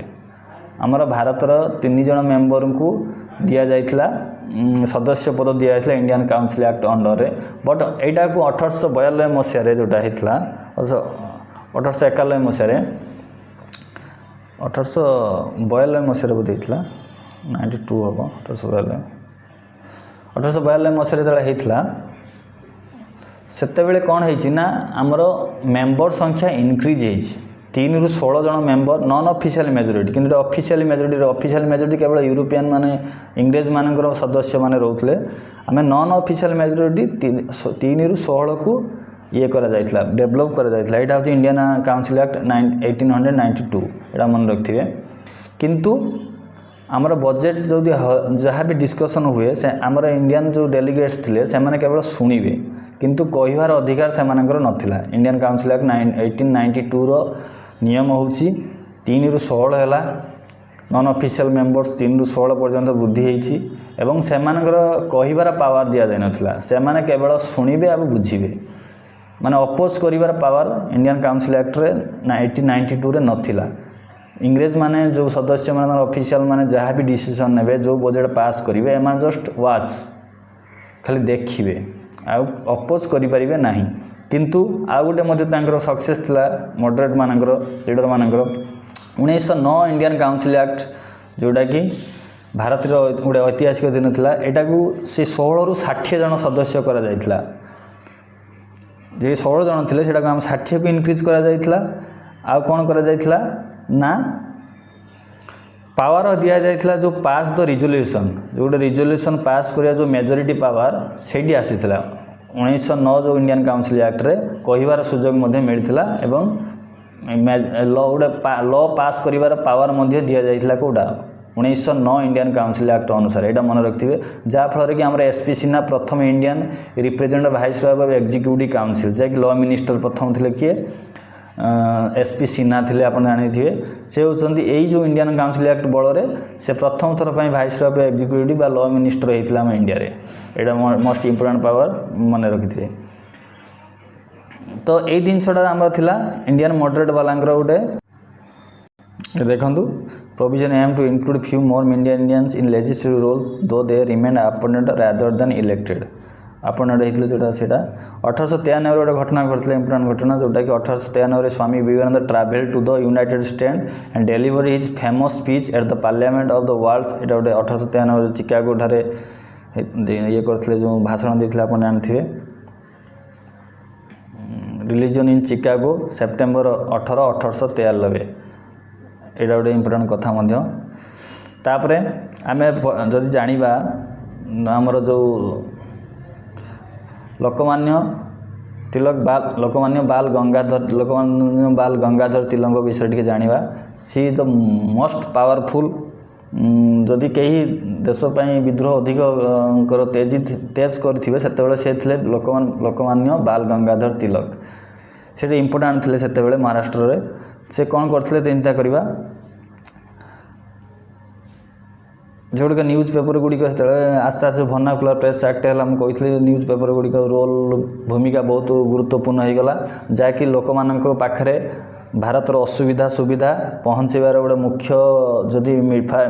ଆମର ଭାରତର 3 ଜଣ ମେମ୍ବରଙ୍କୁ ଦିଆଯାଇଥିଲା ସଦସ୍ୟ ପଦ ଦିଆଯାଇଥିଲା ଇଣ୍ଡିଆନ୍ କାଉନସିଲ୍ ଆକ୍ଟ ଅଣ୍ଡରରେ। ବଟ୍ ଏଇଟାକୁ 1892 ମସିହାରେ ଯେଉଁଟା ହେଇଥିଲା 1891 ମସିହାରେ 1892 ମସିହାରେ ବୋଧେ ହେଇଥିଲା 92 ହେବ 1892 ମସିହାରେ ଯେତେବେଳେ ହେଇଥିଲା ସେତେବେଳେ କ'ଣ ହେଇଛି ନା ଆମର ମେମ୍ବର ସଂଖ୍ୟା ଇନକ୍ରିଜ୍ ହେଇଛି 3ରୁ 16 ଜଣ ମେମ୍ବର ନନ୍ ଅଫିସିଆଲ ମେଜରିଟି କିନ୍ତୁ ଅଫିସିଆଲି ମେଜରିଟି କେବଳ ୟୁରୋପିଆନ୍ ମାନେ ଇଂରେଜମାନଙ୍କର ସଦସ୍ୟମାନେ ରହୁଥିଲେ। ଆମେ ନନ୍ ଅଫିସିଆଲ ମେଜରିଟି 3ରୁ 16କୁ ଇଏ କରାଯାଇଥିଲା ଡେଭଲପ୍ କରାଯାଇଥିଲା। ଏଇଟା ହେଉଛି ଇଣ୍ଡିଆନ୍ କାଉନସିଲ୍ ଆକ୍ଟ 1892 ଏଇଟା ମନେ ରଖିଥିବେ। କିନ୍ତୁ ଆମର ବଜେଟ୍ ଯଦି ଯାହା ବି ଡିସ୍କସନ୍ ହୁଏ ସେ ଆମର ଇଣ୍ଡିଆନ୍ ଯେଉଁ ଡେଲିଗେଟ୍ସ ଥିଲେ ସେମାନେ କେବଳ ଶୁଣିବେ କିନ୍ତୁ କହିବାର ଅଧିକାର ସେମାନଙ୍କର ନଥିଲା। ଇଣ୍ଡିଆନ୍ କାଉନସିଲ୍ ଆକ୍ଟ 1892ର ନିୟମ ହେଉଛି 3ରୁ 16 ହେଲା ନନ୍ ଅଫିସିଆଲ ମେମ୍ବର୍ସ 3ରୁ 16 ପର୍ଯ୍ୟନ୍ତ ବୃଦ୍ଧି ହେଇଛି ଏବଂ ସେମାନଙ୍କର କହିବାର ପାୱାର ଦିଆଯାଇନଥିଲା। ସେମାନେ କେବଳ ଶୁଣିବେ ଆଉ ବୁଝିବେ ମାନେ ଅପୋଜ କରିବାର ପାୱାର ଇଣ୍ଡିଆନ୍ କାଉନସିଲ୍ ଆକ୍ଟରେ 1892ରେ ନଥିଲା। ଇଂରେଜମାନେ ଯେଉଁ ସଦସ୍ୟମାନେ ଅଫିସିଆଲ ମାନେ ଯାହା ବି ଡିସିସନ୍ ନେବେ ଯେଉଁ ବଜେଟ୍ ପାସ୍ କରିବେ ଏମାନେ ଜଷ୍ଟ ୱାଚ୍ ଖାଲି ଦେଖିବେ अपोज करें ना किंतु आउ गोटे सक्सेस थिला मॉडरेट मानकर लीडर मानकर 1909 इंडियन काउंसिल एक्ट जोटा कि भारत गोटे ऐतिहासिक दिन था यहाँ से 16 ରୁ 60 जन सदस्य करा जायतिला जे 16 जन थे से 60 को इनक्रीज करा जायतिला आ कौन करा जायतिला ना पावर दिया जायतिला जो पास द रिजोल्यूशन जो गोटे रिजोल्यूशन पास करिया जो मेजोरिटी पावर सेठी आसीथिला 1909 जो इंडियन काउंसिल एक्ट रे कहिबार सुजोग मध्ये मिलथिला एवं लॉ गोटे लॉ पास करिवार पावर मध्ये दिया जायतिला कोडा 1909 इंडियन काउंसिल एक्ट अनुसार यहाँ मन रखिए जहाँफल कि आम एसपी सिन्हा प्रथम Indian representative viceroy of executive council जैक लॉ मिनिस्टर प्रथम थे किए एसपी सिन्हा थे आप जानी से होती यही जो इंडियन काउंसिल एक्ट बल से प्रथम थर पर वाइस रॉय ऑफ एग्जीक्यूटिव बा लॉ मिनिस्टर होता है इंडिया रे यहाँ मोस्ट इंपोर्टेंट पावर मन रखि तो यही जिनसा आम इंडियन मॉडरेट वालांकर गोटे देखो provision aim to include few more Indians in legislative role though they remain appointed rather than elected appointed होते जोटा से 1893 गोटे घटना घटना इंपोर्टेंट घटना जोटा कि 1893 Swami Vivekananda travel to the United State and deliver his famous speech at the parliament of the world यहाँ गोटे 1893 चिकागो ठारे ये करते जो भाषण देते आप जानते रिलीजन इन चिकागो सेप्टेम्बर 18 1893 यहाँ गोटे इंपोर्टेंट कथा तापरे आमे जदि जानिबा आमर जो लोकमान्य बाल गंगाधर तिलक विषय टी जानिबा सी द मोस्ट पावरफुल जदि कहीं देशपाई विद्रोह अधिक तेज करथिबे सेतेबेले से थिले लोकमान्य बाल गंगाधर तिलक से इंपोर्टेंट थिले सेतेबेले महाराष्ट्र रे से कौन करते चिंता करवा जो गुड़िक न्यूज पेपर गुड़िक आस्ते आस्ते वर्नाकुलर प्रेस एक्ट है कही न्यूज पेपर गुड़िक रोल भूमिका बहुत गुरुत्वपूर्ण हो गला जहाँकि लोक मान पाखे भारतर असुविधा सुविधा पहुँचार गोटे मुख्य जदि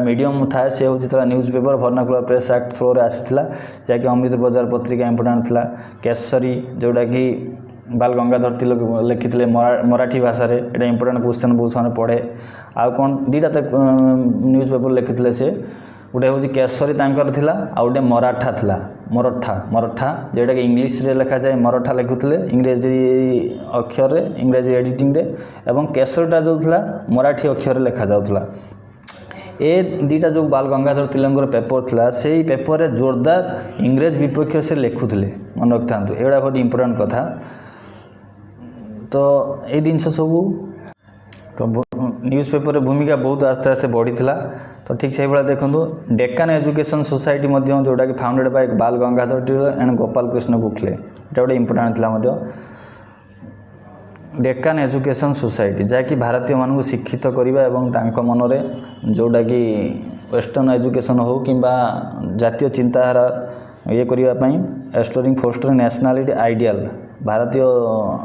मीडियम थाए से हूँ newspaper vernacular press act through आसाला जहाँकि अमृत बजार पत्रिका इंपोर्टेंट था केसरी जोटा कि बाल गंगाधर तिलक लिखी मराठी भाषा रे एटा इंपोर्टेंट क्वेश्चन बहुत सारे पढ़े आ कौन दीटा तक न्यूज पेपर लिखी से गोटे हूँ केसरी तांकर थिला आ गोटे मराठा थिला मराठा जोटा कि इंग्लीश रे लिखा जाए मराठा लिखुले इंग्रेजी अक्षर रे इंग्रेजी एडिटिंग रे एवं केसरीटा जो थिला मराठी अक्षर लिखा जाउथला ए दीटा जो बाल गंगाधर तिलकर पेपर थिला से पेपर रे जोरदार इंग्रेज विपक्ष से लिखुले मन रखता एगुड़ा बहुत इंपोर्टेंट कथा तो ये जिनस सबू तो न्यूज पेपर भूमिका बहुत आस्ते आस्ते बढ़ी तो ठीक से भाई देखो डेक्कन एजुकेशन सोसाइटी जोटा कि फाउंडेड बाय बाल गंगाधर तिलक एंड गोपाल कृष्ण गोखले ये गोटे इंपोर्टेंट था डेक्कन एजुकेशन सोसाइटी जहाँकि भारतीय मानक शिक्षित करवा एवं मनरे जोटा कि वेस्टर्न एजुकेशन हो कि जातीय चिंताधारा ये करने एस्टोरिंग फोस्टरिंग नेशनलिटी आइडियल भारतीय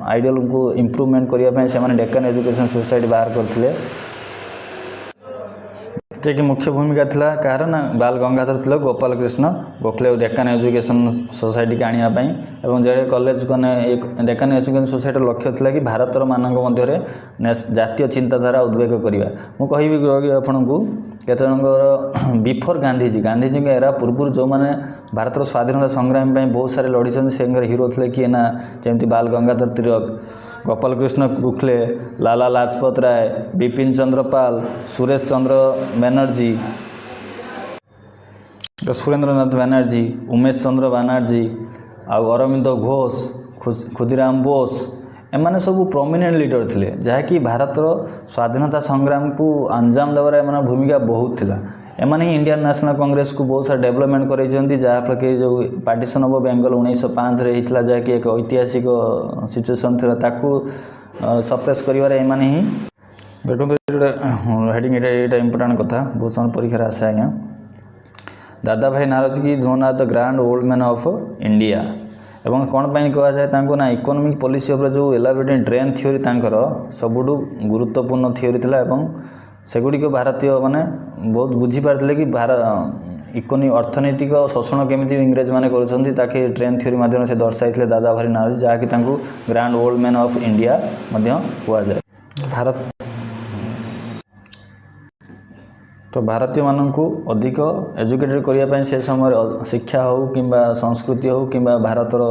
आइडियल को इम्प्रूवमेंट करने से डेक्कन एजुकेशन सोसाइटी बाहर करते कि मुख्य भूमिका थिला कहार ना बाल गंगाधर तिलक गोपाल कृष्ण गोखले डेक्कन एजुकेशन सोसाइटी के आने एवं जो कॉलेज को डेक्कन एजुकेशन सोसाइटी लक्ष्य थिला कि भारतर मानक मध्य जातीय चिंताधारा उद्वेग करवा मु कहि आपन को केतजनकर बिफोर गांधीजी के एरा पूर्व जो मैंने भारतर स्वाधीनता संग्राम बहुत सारे लड़ी से हिरो थे किए ना जमती बाल गंगाधर तिलक गोपाल कृष्ण गोखले लाला लाजपत राय बिपिन चंद्र पाल सुरेश चंद्र बनर्जी सुरेंद्रनाथ बनर्जी उमेश चंद्र बनर्जी अरविंद घोष खुदीराम बोस एमाने सब प्रोमिनेंट लीडर थे जहाँकि भारतर स्वाधीनता संग्राम को अंजाम देवार एम भूमिका बहुत थिला एमाने ही इंडियन नेशनल कांग्रेस को बहुत सारा डेवलपमेंट कर जहाँफल कि जो पार्टीशन ऑफ बेंगल 1905 रे होता जहाँकि एक ऐतिहासिक सिचुएसन था ताकू सप्रेस कर ही देखो हेडिंग ये इंपोर्टेंट कथा बहुत समय परीक्षा आसे आज्ञा Dadabhai Naoroji known are the grand old man of India एवं कौन कह जाए ना इकोनॉमिक पॉलिसी उपर जो एलाबोरेटेड ड्रेन थ्योरी तांकर सबुठु गुरुत्वपूर्ण थ्योरी थिला एवं सेगुड़िक भारतीय माने बहुत बुझी पारथिले कि ଅର୍ଥନୈତିକ ଶୋଷଣ କେମିତି ଇଂରେଜମାନେ କରୁଛନ୍ତି ତାକେ ଟ୍ରେନ୍ ଥିଓରି ମାଧ୍ୟମରେ ସେ ଦର୍ଶାଇଥିଲେ ଦାଦାଭାଇ ନାଓରୋଜି, ଯାହାକି ତାଙ୍କୁ grand old man of India ମଧ୍ୟ କୁହାଯାଏ। ତ ଭାରତୀୟମାନଙ୍କୁ ଅଧିକ ଏଜୁକେଟେଡ଼ କରିବା ପାଇଁ ସେ ସମୟରେ ଶିକ୍ଷା ହେଉ କିମ୍ବା ସଂସ୍କୃତି ହେଉ କିମ୍ବା ଭାରତର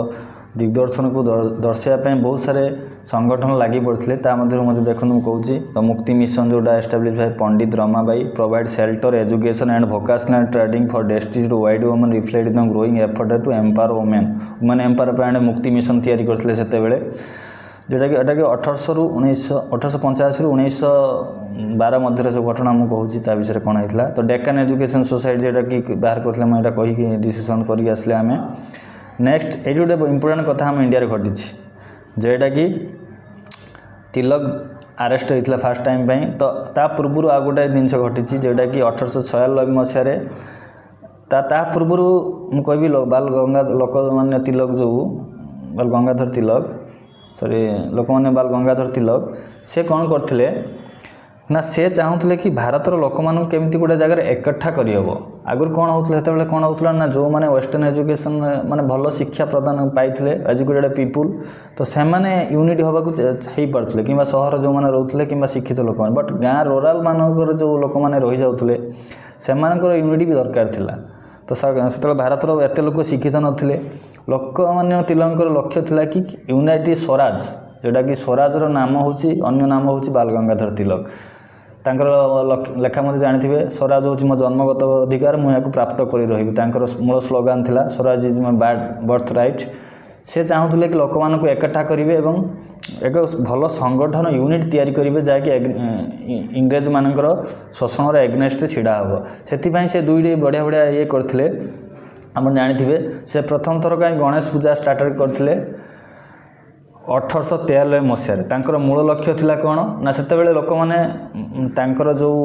ଦିଗଦର୍ଶନକୁ ଦର୍ଶାଇବା ପାଇଁ ବହୁତ ସାରା ସଂଗଠନ ଲାଗି ପଡ଼ିଥିଲେ। ତା ମଧ୍ୟରୁ ମଧ୍ୟ ଦେଖନ୍ତୁ ମୁଁ କହୁଛି ତ ମୁକ୍ତି ମିଶନ ଯେଉଁଟା establish by Pandita Ramabai provide shelter education and vocational training for destitute widowed women reflect the growing effort to empower women. Women empowerment Mukti mission ତିଆରି କରିଥିଲେ ସେତେବେଳେ, ଯେଉଁଟାକି ଏଟାକି 1885ରୁ 1912 ମଧ୍ୟରେ ସବୁ ଘଟଣା ମୁଁ କହୁଛି ତା ବିଷୟରେ କ'ଣ ହେଇଥିଲା। ତ ଡେକାନ ଏଜୁକେସନ୍ ସୋସାଇଟି ଯେଉଁଟାକି ବାହାର କରିଥିଲେ, ମୁଁ ଏଇଟା କହିକି ଡିସିସନ୍ କରିକି ଆସିଲେ ଆମେ। ନେକ୍ସଟ ଏଇଠି ଗୋଟେ ଇମ୍ପୋର୍ଟାଣ୍ଟ କଥା ଆମ ଇଣ୍ଡିଆରେ ଘଟିଛି, ଯେଉଁଟାକି ତିଲକ ଆରେଷ୍ଟ ହୋଇଥିଲା ଫାର୍ଷ୍ଟ ଟାଇମ୍ ପାଇଁ। ତ ତା ପୂର୍ବରୁ ଆଉ ଗୋଟେ ଜିନିଷ ଘଟିଛି ଯେଉଁଟାକି 1896 ମସିହାରେ ତା ପୂର୍ବରୁ ମୁଁ କହିବି ଲୋକମାନେ ତିଲକ ଯେଉଁ ବାଲ ଗଙ୍ଗାଧର ତିଲକ ଲୋକମାନେ ବାଲ ଗଙ୍ଗାଧର ତିଲକ ସେ କ'ଣ କରିଥିଲେ ନା ସେ ଚାହୁଁଥିଲେ କି ଭାରତର ଲୋକମାନଙ୍କୁ କେମିତି ଗୋଟେ ଜାଗାରେ ଏକଠା କରିହେବ। ଆଗରୁ କ'ଣ ହେଉଥିଲା, ସେତେବେଳେ କ'ଣ ହେଉଥିଲା ନା ଯେଉଁମାନେ ୱେଷ୍ଟର୍ଣ୍ଣ ଏଜୁକେସନ୍ ମାନେ ଭଲ ଶିକ୍ଷା ପ୍ରଦାନ ପାଇଥିଲେ ଏଜୁକେଟେଡ଼ ପିପୁଲ୍, ତ ସେମାନେ ୟୁନିଟ୍ ହେବାକୁ ହେଇପାରୁଥିଲେ କିମ୍ବା ସହର ଯେଉଁମାନେ ରହୁଥିଲେ କିମ୍ବା ଶିକ୍ଷିତ ଲୋକମାନେ, ବଟ୍ ଗାଁ ରୁରାଲମାନଙ୍କର ଯେଉଁ ଲୋକମାନେ ରହିଯାଉଥିଲେ ସେମାନଙ୍କର ୟୁନିଟ୍ ବି ଦରକାର ଥିଲା। ତ ସେତେବେଳେ ଭାରତର ଏତେ ଲୋକ ଶିକ୍ଷିତ ନଥିଲେ। ଲୋକମାନେ ତିଲକଙ୍କର ଲକ୍ଷ୍ୟ ଥିଲା କି ୟୁନାଇଟେଡ଼ ସ୍ୱରାଜ, ଯେଉଁଟାକି ସ୍ୱରାଜର ନାମ ହେଉଛି ଅନ୍ୟ ନାମ ହେଉଛି ବାଲ ଗଙ୍ଗାଧର ତିଲକ। ତାଙ୍କର ଲେଖା ମଧ୍ୟ ଜାଣିଥିବେ, ସ୍ୱରାଜ ହେଉଛି ମୋ ଜନ୍ମଗତ ଅଧିକାର, ମୁଁ ଏହାକୁ ପ୍ରାପ୍ତ କରି ରହିବି। ତାଙ୍କର ମୂଳ ସ୍ଲୋଗାନ ଥିଲା Swaraj is my birth right. ସେ ଚାହୁଁଥିଲେ କି ଲୋକମାନଙ୍କୁ ଏକଠା କରିବେ ଏବଂ ଏକ ଭଲ ସଂଗଠନ ୟୁନିଟ୍ ତିଆରି କରିବେ ଯାହାକି ଇଂରେଜମାନଙ୍କର ଶୋଷଣର ଏଗନେଷ୍ଟରେ ଛିଡ଼ା ହେବ। ସେଥିପାଇଁ ସେ ଦୁଇଟି ବଢ଼ିଆ ବଢ଼ିଆ ଇଏ କରିଥିଲେ। ଆପଣ ଜାଣିଥିବେ ସେ ପ୍ରଥମ ଥର କାହିଁ ଗଣେଶ ପୂଜା ଷ୍ଟାର୍ଟ କରିଥିଲେ 1893 ମସିହାରେ। ତାଙ୍କର ମୂଳ ଲକ୍ଷ୍ୟ ଥିଲା କ'ଣ ନା ସେତେବେଳେ ଲୋକମାନେ ତାଙ୍କର ଯେଉଁ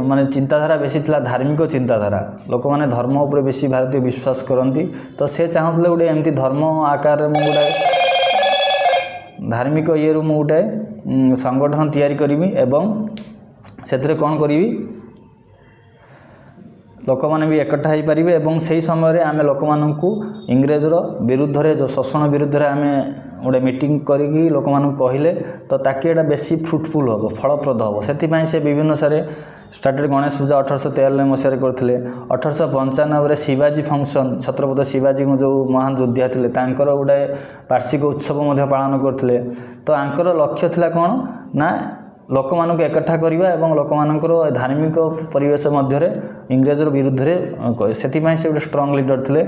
ମାନେ ଚିନ୍ତାଧାରା ବେଶୀ ଥିଲା ଧାର୍ମିକ ଚିନ୍ତାଧାରା, ଲୋକମାନେ ଧର୍ମ ଉପରେ ବେଶୀ ଭାରତୀୟ ବିଶ୍ୱାସ କରନ୍ତି। ତ ସେ ଚାହୁଁଥିଲେ ଗୋଟେ ଏମିତି ଧର୍ମ ଆକାରରେ ମୁଁ ଗୋଟେ ଧାର୍ମିକ ଇଏରୁ ମୁଁ ଗୋଟେ ସଂଗଠନ ତିଆରି କରିବି ଏବଂ ସେଥିରେ କ'ଣ କରିବି ଲୋକମାନେ ବି ଏକଠା ହୋଇପାରିବେ ଏବଂ ସେହି ସମୟରେ ଆମେ ଲୋକମାନଙ୍କୁ ଇଂରେଜର ବିରୁଦ୍ଧରେ ଯେଉଁ ଶୋଷଣ ବିରୁଦ୍ଧରେ ଆମେ ଗୋଟେ ମିଟିଂ କରିକି ଲୋକମାନଙ୍କୁ କହିଲେ ତ ତାକେ ଏଇଟା ବେଶୀ ଫ୍ରୁଟଫୁଲ୍ ହେବ, ଫଳପ୍ରଦ ହେବ। ସେଥିପାଇଁ ସେ ବିଭିନ୍ନ ସାରେ ଷ୍ଟାର୍ଟେଡ଼ ଗଣେଶ ପୂଜା 1893 ମସିହାରେ କରିଥିଲେ। 1895ରେ ଶିବାଜୀ ଫଙ୍କସନ୍, ଛତ୍ରପତି ଶିବାଜୀଙ୍କ ଯେଉଁ ମହାନ ଯୋଦ୍ଧା ଥିଲେ ତାଙ୍କର ଗୋଟେ ବାର୍ଷିକ ଉତ୍ସବ ମଧ୍ୟ ପାଳନ କରିଥିଲେ। ତ ଆଙ୍କର ଲକ୍ଷ୍ୟ ଥିଲା କ'ଣ ନା ଲୋକମାନଙ୍କୁ ଏକଠା କରିବା ଏବଂ ଲୋକମାନଙ୍କର ଧାର୍ମିକ ପରିବେଶ ମଧ୍ୟରେ ଇଂରେଜର ବିରୁଦ୍ଧରେ, ସେଥିପାଇଁ ସେ ଗୋଟେ ଷ୍ଟ୍ରଙ୍ଗ ଲିଡର ଥିଲେ।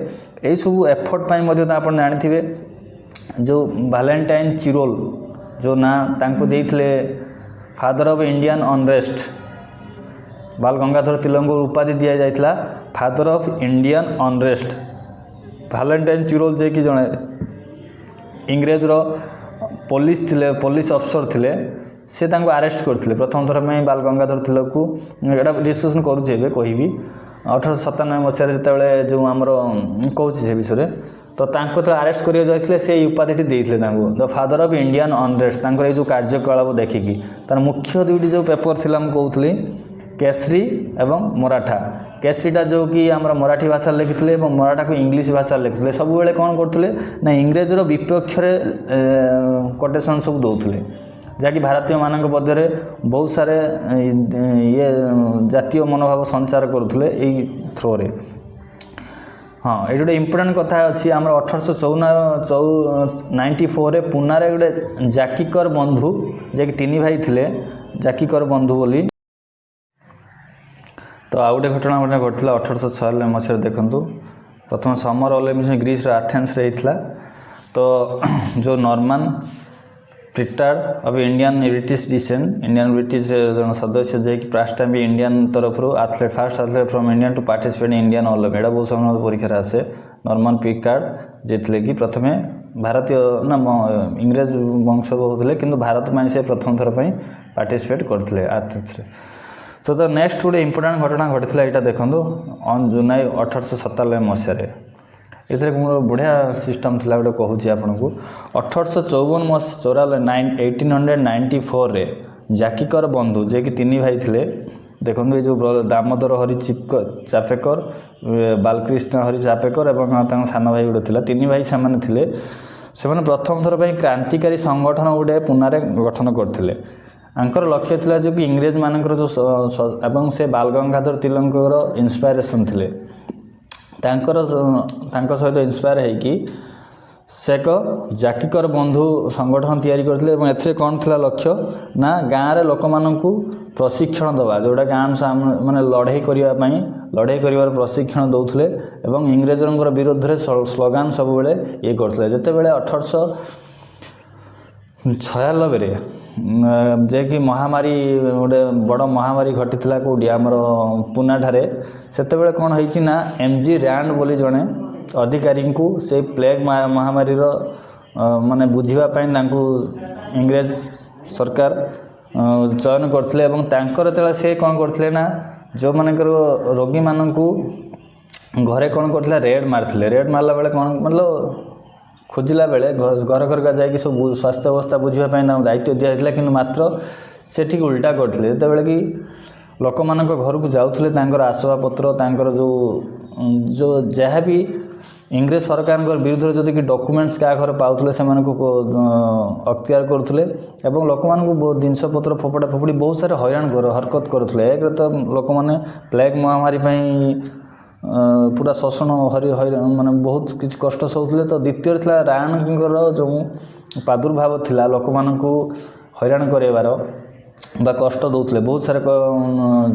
ଏହିସବୁ ଏଫର୍ଟ ପାଇଁ ମଧ୍ୟ ଆପଣ ଜାଣିଥିବେ ଯେଉଁ ଭାଲେଣ୍ଟାଇନ୍ ଚିରୋଲ ଯେଉଁ ନାଁ ତାଙ୍କୁ ଦେଇଥିଲେ father of Indian ଅନରେଷ୍ଟ, Bal Gangadhar ତିଲକଙ୍କୁ ଉପାଧି ଦିଆଯାଇଥିଲା ଫାଦର ଅଫ୍ ଇଣ୍ଡିଆନ୍ ଅନରେଷ୍ଟ। ଭାଲେଣ୍ଟାଇନ୍ ଚିରୋଲ ଯିଏକି ଜଣେ ଇଂରେଜର ପୋଲିସ ଥିଲେ, ପୋଲିସ ଅଫିସର ଥିଲେ, ସେ ତାଙ୍କୁ ଆରେଷ୍ଟ କରିଥିଲେ ପ୍ରଥମ ଥର ପାଇଁ ବାଲ ଗଙ୍ଗାଧର ତିଲକଙ୍କୁ। ଏଇଟା ଡିସ୍କସନ୍ କରୁଛି ଏବେ କହିବି। 1897 ମସିହାରେ ଯେତେବେଳେ ଯେଉଁ ଆମର କହୁଛି ସେ ବିଷୟରେ, ତ ତାଙ୍କୁ ଯେତେବେଳେ ଆରେଷ୍ଟ କରିବାକୁ ଯାଇଥିଲେ ସେ ଏଇ ଉପାଧିଟି ଦେଇଥିଲେ ତାଙ୍କୁ ଦ ଫାଦର ଅଫ୍ ଇଣ୍ଡିଆନ୍ ଅନରେଷ୍ଟ। ତାଙ୍କର ଏଇ ଯେଉଁ କାର୍ଯ୍ୟକଳାପ ଦେଖିକି ତାର ମୁଖ୍ୟ ଦୁଇଟି ଯେଉଁ ପେପର ଥିଲା ମୁଁ କହୁଥିଲି କେଶରୀ ଏବଂ ମରାଠା। କେଶରୀଟା ଯେଉଁକି ଆମର ମରାଠୀ ଭାଷାରେ ଲେଖିଥିଲେ ଏବଂ ମରାଠାକୁ ଇଂଲିଶ ଭାଷାରେ ଲେଖିଥିଲେ। ସବୁବେଳେ କ'ଣ କରୁଥିଲେ ନା ଇଂରେଜର ବିପକ୍ଷରେ କୋଟେସନ୍ ସବୁ ଦେଉଥିଲେ, ଯାହାକି ଭାରତୀୟମାନଙ୍କ ମଧ୍ୟରେ ବହୁତ ସାରା ଇଏ ଜାତୀୟ ମନୋଭାବ ସଞ୍ଚାର କରୁଥିଲେ ଏଇ ଥ୍ରୋରେ। ହଁ, ଏଇଠି ଗୋଟେ ଇମ୍ପୋର୍ଟାଣ୍ଟ କଥା ଅଛି ଆମର 1894ରେ ପୁନାରେ ଗୋଟେ ଜାକିକର ବନ୍ଧୁ, ଯିଏକି ତିନି ଭାଇ ଥିଲେ ଜାକିକର ବନ୍ଧୁ ବୋଲି। ତ ଆଉ ଗୋଟେ ଘଟଣା ଘଟିଥିଲା 1896 ମସିହାରେ। ଦେଖନ୍ତୁ ପ୍ରଥମ ସମର ଅଲିମ୍ପିକ୍ସ ଗ୍ରୀସର ଆଥେନ୍ସରେ ହେଇଥିଲା। ତ ଯେଉଁ Norman Pritchard of Indian British descent, Indian British ଜଣେ ସଦସ୍ୟ ଯିଏକି ଫାର୍ଷ୍ଟ ଟାଇମ୍ ଇଣ୍ଡିଆନ୍ ତରଫରୁ first athlete from Indian to participate in Indian Olympic, ଏଇଟା ବହୁତ ସମୟ ପରୀକ୍ଷାରେ ଆସେ। ନର୍ମାନ ପ୍ରିଟାର୍ଡ ଯିଏ ଥିଲେ କି ପ୍ରଥମେ ଭାରତୀୟ ନା ଇଂରେଜ ବଂଶୋଦ୍ଭବ ହେଉଥିଲେ କିନ୍ତୁ ଭାରତ ପାଇଁ ସେ ପ୍ରଥମ ଥର ପାଇଁ ପାର୍ଟିସିପେଟ୍ କରିଥିଲେ ଆଥଲେଟ୍ସରେ। ତ ନେକ୍ସଟ ଗୋଟେ ଇମ୍ପୋର୍ଟାଣ୍ଟ ଘଟଣା ଘଟିଥିଲା, ଏଇଟା ଦେଖନ୍ତୁ ଜୁଲାଇ 1897 ମସିହାରେ। ଏଥିରେ ମୋର ବଢ଼ିଆ ସିଷ୍ଟମ୍ ଥିଲା, ଗୋଟେ କହୁଛି ଆପଣଙ୍କୁ। 1854 1894ରେ ଜାକିକର ବନ୍ଧୁ ଯିଏକି ତିନି ଭାଇ ଥିଲେ देखो ये जो दामोदर हरि चापेकर बालकृष्ण हरि चापेकर और सान भाई गोटे था तीन भाई से प्रथम थर पर क्रांतिकारी संगठन गोटे पुणे गठन करते आंकर लक्ष्य था जो कि इंग्रेज मानकर जो एवं से बाल गंगाधर तिलकर इन्स्पायरेसन थे सहित इन्स्पायर होकि से एक जाकिकर बंधु संगठन तैयारी करते ए कौन था लक्ष्य ना गाँव में लोक मानू प्रशिक्षण दवा जोटा गाँव माने लड़ाई करने प्रशिक्षण दौले और इंग्रेजों विरोध में स्लोगान सब बेले ये करते जिते बड़े 1896 जे कि महामारी गोटे बड़ महामारी घटी कौटी आमर पुणे ठारे से कौन होती ना MG रैंड बोली जड़े अधिकारी को से प्लेग महामारी माने बुझापी इंग्रेज सरकार चयन करते जो से कौन करते ना जो मानकर रोगी मानू घरे कौन करते रेड मारला बेले कौन मतलब खोजिला बेले घर घर का जाकि सब स्वास्थ्य अवस्था बुझापी दायित्व दिया कि मात्र से ठीक उल्टा करते जो कि लोक मान घर को जाऊे आसवा पत्र जो जहाँ भी इंग्रेज सरकार विरुद्ध जदि कि डॉक्यूमेंट्स क्या घर पाते से अख्तियार करुले और लोक मान जिनस पत्र फोपड़ा फोपड़ी बहुत सारे हैरान हरकत करुले एक तो लोक मैंने प्लेग महामारी पूरा शोषण माने बहुत किसी कष्ट सहूले तो द्वितीय था राणकर जो प्रादुर्भाव थिला लोक मानू हैरान करार बा कष्ट दौले बहुत सारे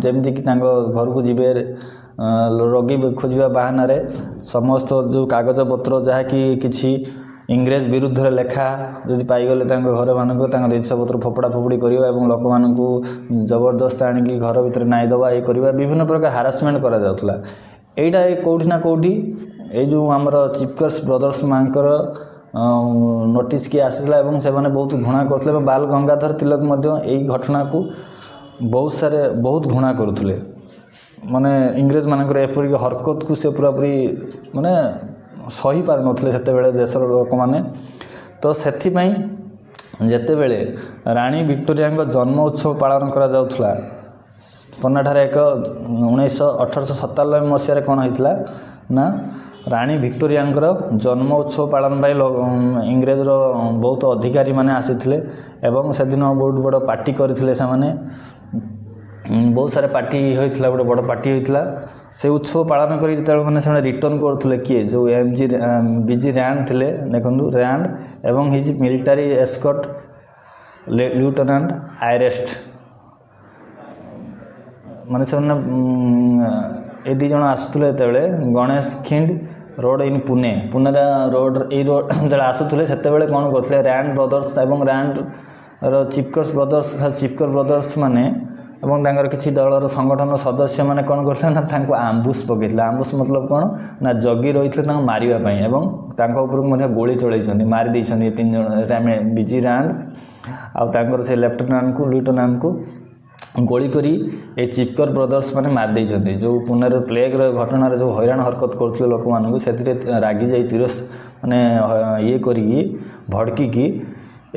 जमती कि घर को जीवे रोगी खोजा बाहाना समस्त जो कागज पत्र जहाँकि किसी इंग्रेज विरुद्ध लेखा जदि पाईगले घर मानक जिनस पत्र फोपड़ा फोपड़ी करवा और लोक मानू जबरदस्त आणिकी घर भितर नाई दवा ये करवा विभिन्न प्रकार हारासमेंट करा जाउथला एटा कौटी ना कौटी ये जो आमर चिपकर्स ब्रदर्स मांकर नोटिस की आसीला एवं से माने बहुत घृणा करते बाल गंगाधर तिलक यही घटना को बहुत घृणा करुले माने इंग्रेज मानकर एपरिक हरकत को से पूरापूरी माने सही पार नथिले सेते बेले देशर लोक माने तो सेथिपई जेते बेले रानी विक्टोरिया जन्म उत्सव पालन करा जाउथला पुणे ठारे एक 1897 मसीह कौन होता ना रानी विक्टोरिया जन्म उत्सव पालन इंग्रेजर बहुत अधिकारी माने आसीथिले एवं से दिन बहुत बड़ पार्टी करथिले से माने बहुत सारे पार्टी होइथिला गोटे बड़ पार्टी होइथिला से उत्सव पालन करी जते माने से रिटर्न करथुले किए जो BG रैंड थिले देखंतु रैंड एवं हिज मिलिटरी एस्कॉर्ट लेफ्टिनेंट आयरेस्ट माने से ए दी जन आसुले गणेश खिंड रोड इन पुणे रोड जो आसुले से कौन करते रैंड ब्रदर्स एवं रैंड चिपकर ब्रदर्स माने किसी दलर संगठन सदस्य मैंने कौन करते ना आम्बुश पकई आम्बुश मतलब कौन ना जगी रही थे मारियापाई उपरको गोली चलती मारी तीन जन BG रैंड आउर से लेफ्टिनेंट को गोली करी ए चिपकर ब्रदर्स माने मार देइछन्ति जो पुणे प्लेग घटना जो हैरान हरकत करते लोक मानू से रागी जाई तिरस माने ये करी भड़की ये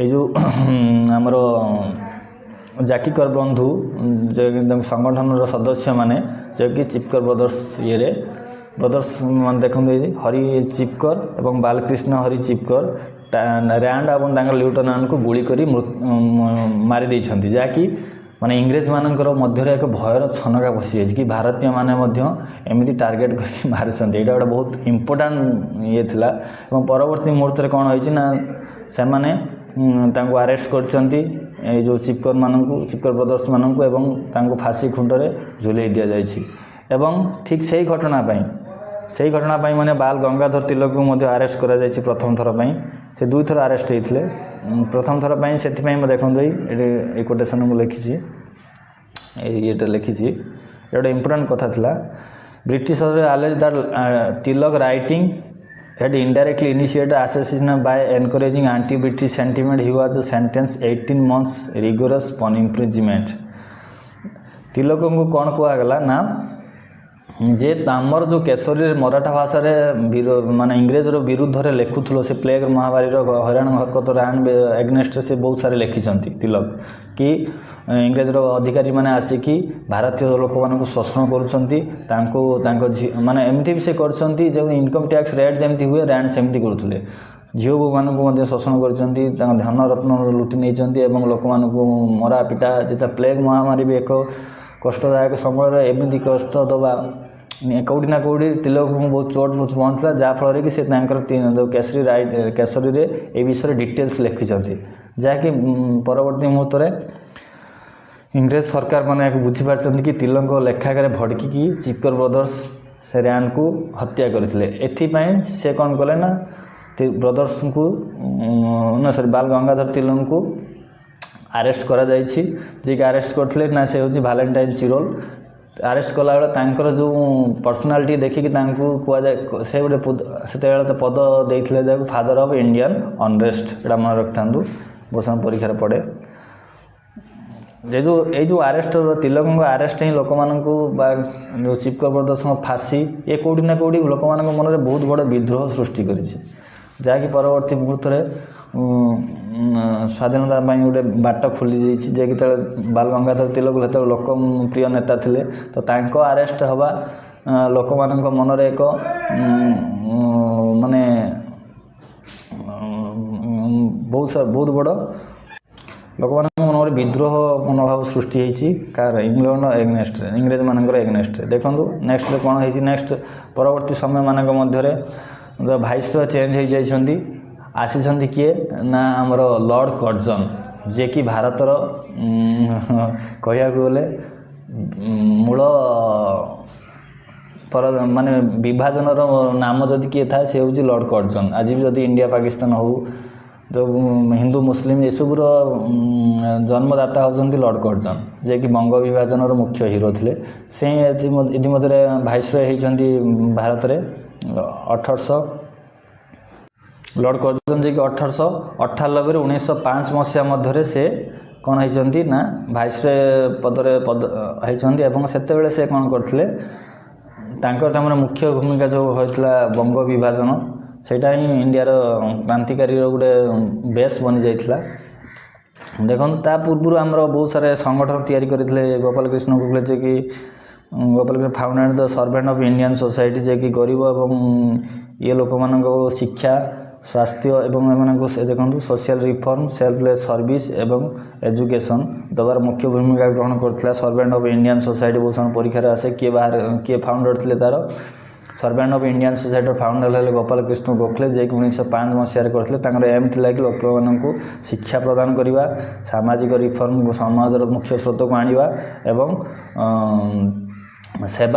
जो आमर जाकिकर बंधु जो संगठन सदस्य माने जो कि चिपकर ब्रदर्स ये ब्रदर्स मान देखते हरि चिपकर और बालकृष्ण हरि चिपकर रैंड और लेफ्टिनेंट को गोली करी मारी देइछन्ति जहाँकि माने इंग्रेज मानकर मध्य एक भयर छनका पशि कि भारतीय माने एमती टार्गेट करके मारिछन्ति एटा गोटे बहुत इम्पोर्टाट ये थिला एवं परवर्ती मुहूर्त कौन होइछि ना से माने तांको अरेस्ट करछन्ति जो चिपकर ब्रदर्स मानक एवं तांको फांसी खुंटरे झुलई दि जाइछि एवं ठीक से घटना माने बाल गंगाधर तिलक को मध्य अरेस्ट करा जाइछि प्रथम थर पई से दुई थर अरेस्ट होइथिले प्रथम थर पई सेथिपई म देखंतु ए कोटेशन को लिखिछि ये लिखिछि गोटे इम्पोर्टाट कथा थिला British alleged that Tilak writing had indirectly initiated assassination by encouraging anti-British sentiment. He was sentenced 18 months rigorous imprisonment. तिलक को कौन कहगला ना जे आमर जो केशरी मराठा भाषा माने इंग्रेजर विरुद्ध रे लेखुथलो से प्लेग महामारी हराण हरकत राण एग्नेस्ट से बहुत सारे लिखिंट तिलक कि इंग्रेजर अधिकारी मैंने आसिकी भारतीय लोक मान शोषण कर माने एमती भी से कर इनकम टैक्स रेट जमी हुए रैंड सेमती करुले झील बो मानक शोषण कर धन रत्न लुटि नहीं लोक मान मरा पिटा जिता प्लेग महामारी भी एक कष्टदायक समय एमती कष्ट दबा कौटी ना कौटी तिलक को बहुत चोट पहुँचला जहाँफल कि केसरी राइट केसरी रे ए विषय डिटेल्स लिखिंट जहाँकि परवर्ती मुहूर्त इंग्रेज सरकार मैंने बुझीपार कि तिलक लेखागार भड़की चिक्कर ब्रदर्स से रैंड को हत्या करते से कौन कले ना ब्रदर्स को ना सॉरी बाल गंगाधर तिलक को अरेस्ट करा जाइछि जे अरेस्ट करथिले ना से होछि वैलेंटाइन चिरोल अरेस्ट कला बेले जो पर्सनालिटी देखिकी कह जाए से गोटे तो पद देते फादर ऑफ इंडियन अनरेस्ट एटा मन रखि था बसन परीक्षा पड़े जो अरेस्ट तिलक अरेस्ट ही लोक मानू चिक्कर ब्रदर्स फांसी ये कौटी ना कौटी लोक मान मन में बहुत बड़ विद्रोह सृष्टि कर जहाँकि परवर्ती मुहूर्त स्वाधीनता गोटे बाट खोली जाइए बाल गंगाधर तिलक जो लोकप्रिय नेता थिले तो तांको अरेस्ट हवा लोक मान मन एक माने बहुत बड़ लोक मन में विद्रोह मनोभाव सृष्टि होती कार इंग्लैंड एग्नेस्ट इंग्रेज मान एग्नेस्ट देखो नेक्स्ट कौन है नेक्स्ट परवर्ती समय मानक मध्य जो भाइस चेंज हो जाइछंती आसी किए ना आमर लॉर्ड कर्जन जे कि भारतर कह गले मूल पर माने विभाजन नाम जदि किए था से हूँ लॉर्ड कर्जन आज भी जदि इंडिया पाकिस्तान हो जो हिंदू मुस्लिम एसबूर जन्मदाता होती लॉर्ड कर्जन जे कि बंग विभाजन मुख्य हिरो थे से इतिमध्य भाइसरय होती भारत में 1800 लॉर्ड कर्जन जे कि 1898 ରୁ 1905 मसीहा मध्य से कौन होती ना भाइसरय पदरे होती एवं सेतेबेले से कौन करते तांकर मुख्य भूमिका जो होता बंग विभाजन सेटा ही इंडियार क्रांतिकारी गोटे बेस बनी जाइथिला देखो ता पूर्व आमर बहुत सारे संगठन तैयारी करते गोपाल कृष्ण गोखले जे कि Gopal Krishna founded the servant of Indian society जे कि गरीब एवं ये लोक मान शिक्षा स्वास्थ्य एवं एम देखो सोशल रिफॉर्म सेल्फलेस सर्विस एवं एजुकेशन दबार मुख्य भूमिका ग्रहण करता सर्वेंट ऑफ इंडियन सोसाइटी बहुत समय परीक्षा आसे किए बाहर किए फाउंडर थे तार servant of Indian society founder है गोपाल कृष्ण गोखले जे कि 1905 मसीह करते एम थी कि लोक मानू शिक्षा प्रदान करवा सामाजिक रिफॉर्म समाजर मुख्य स्रोत को आनिबा एवं सेवा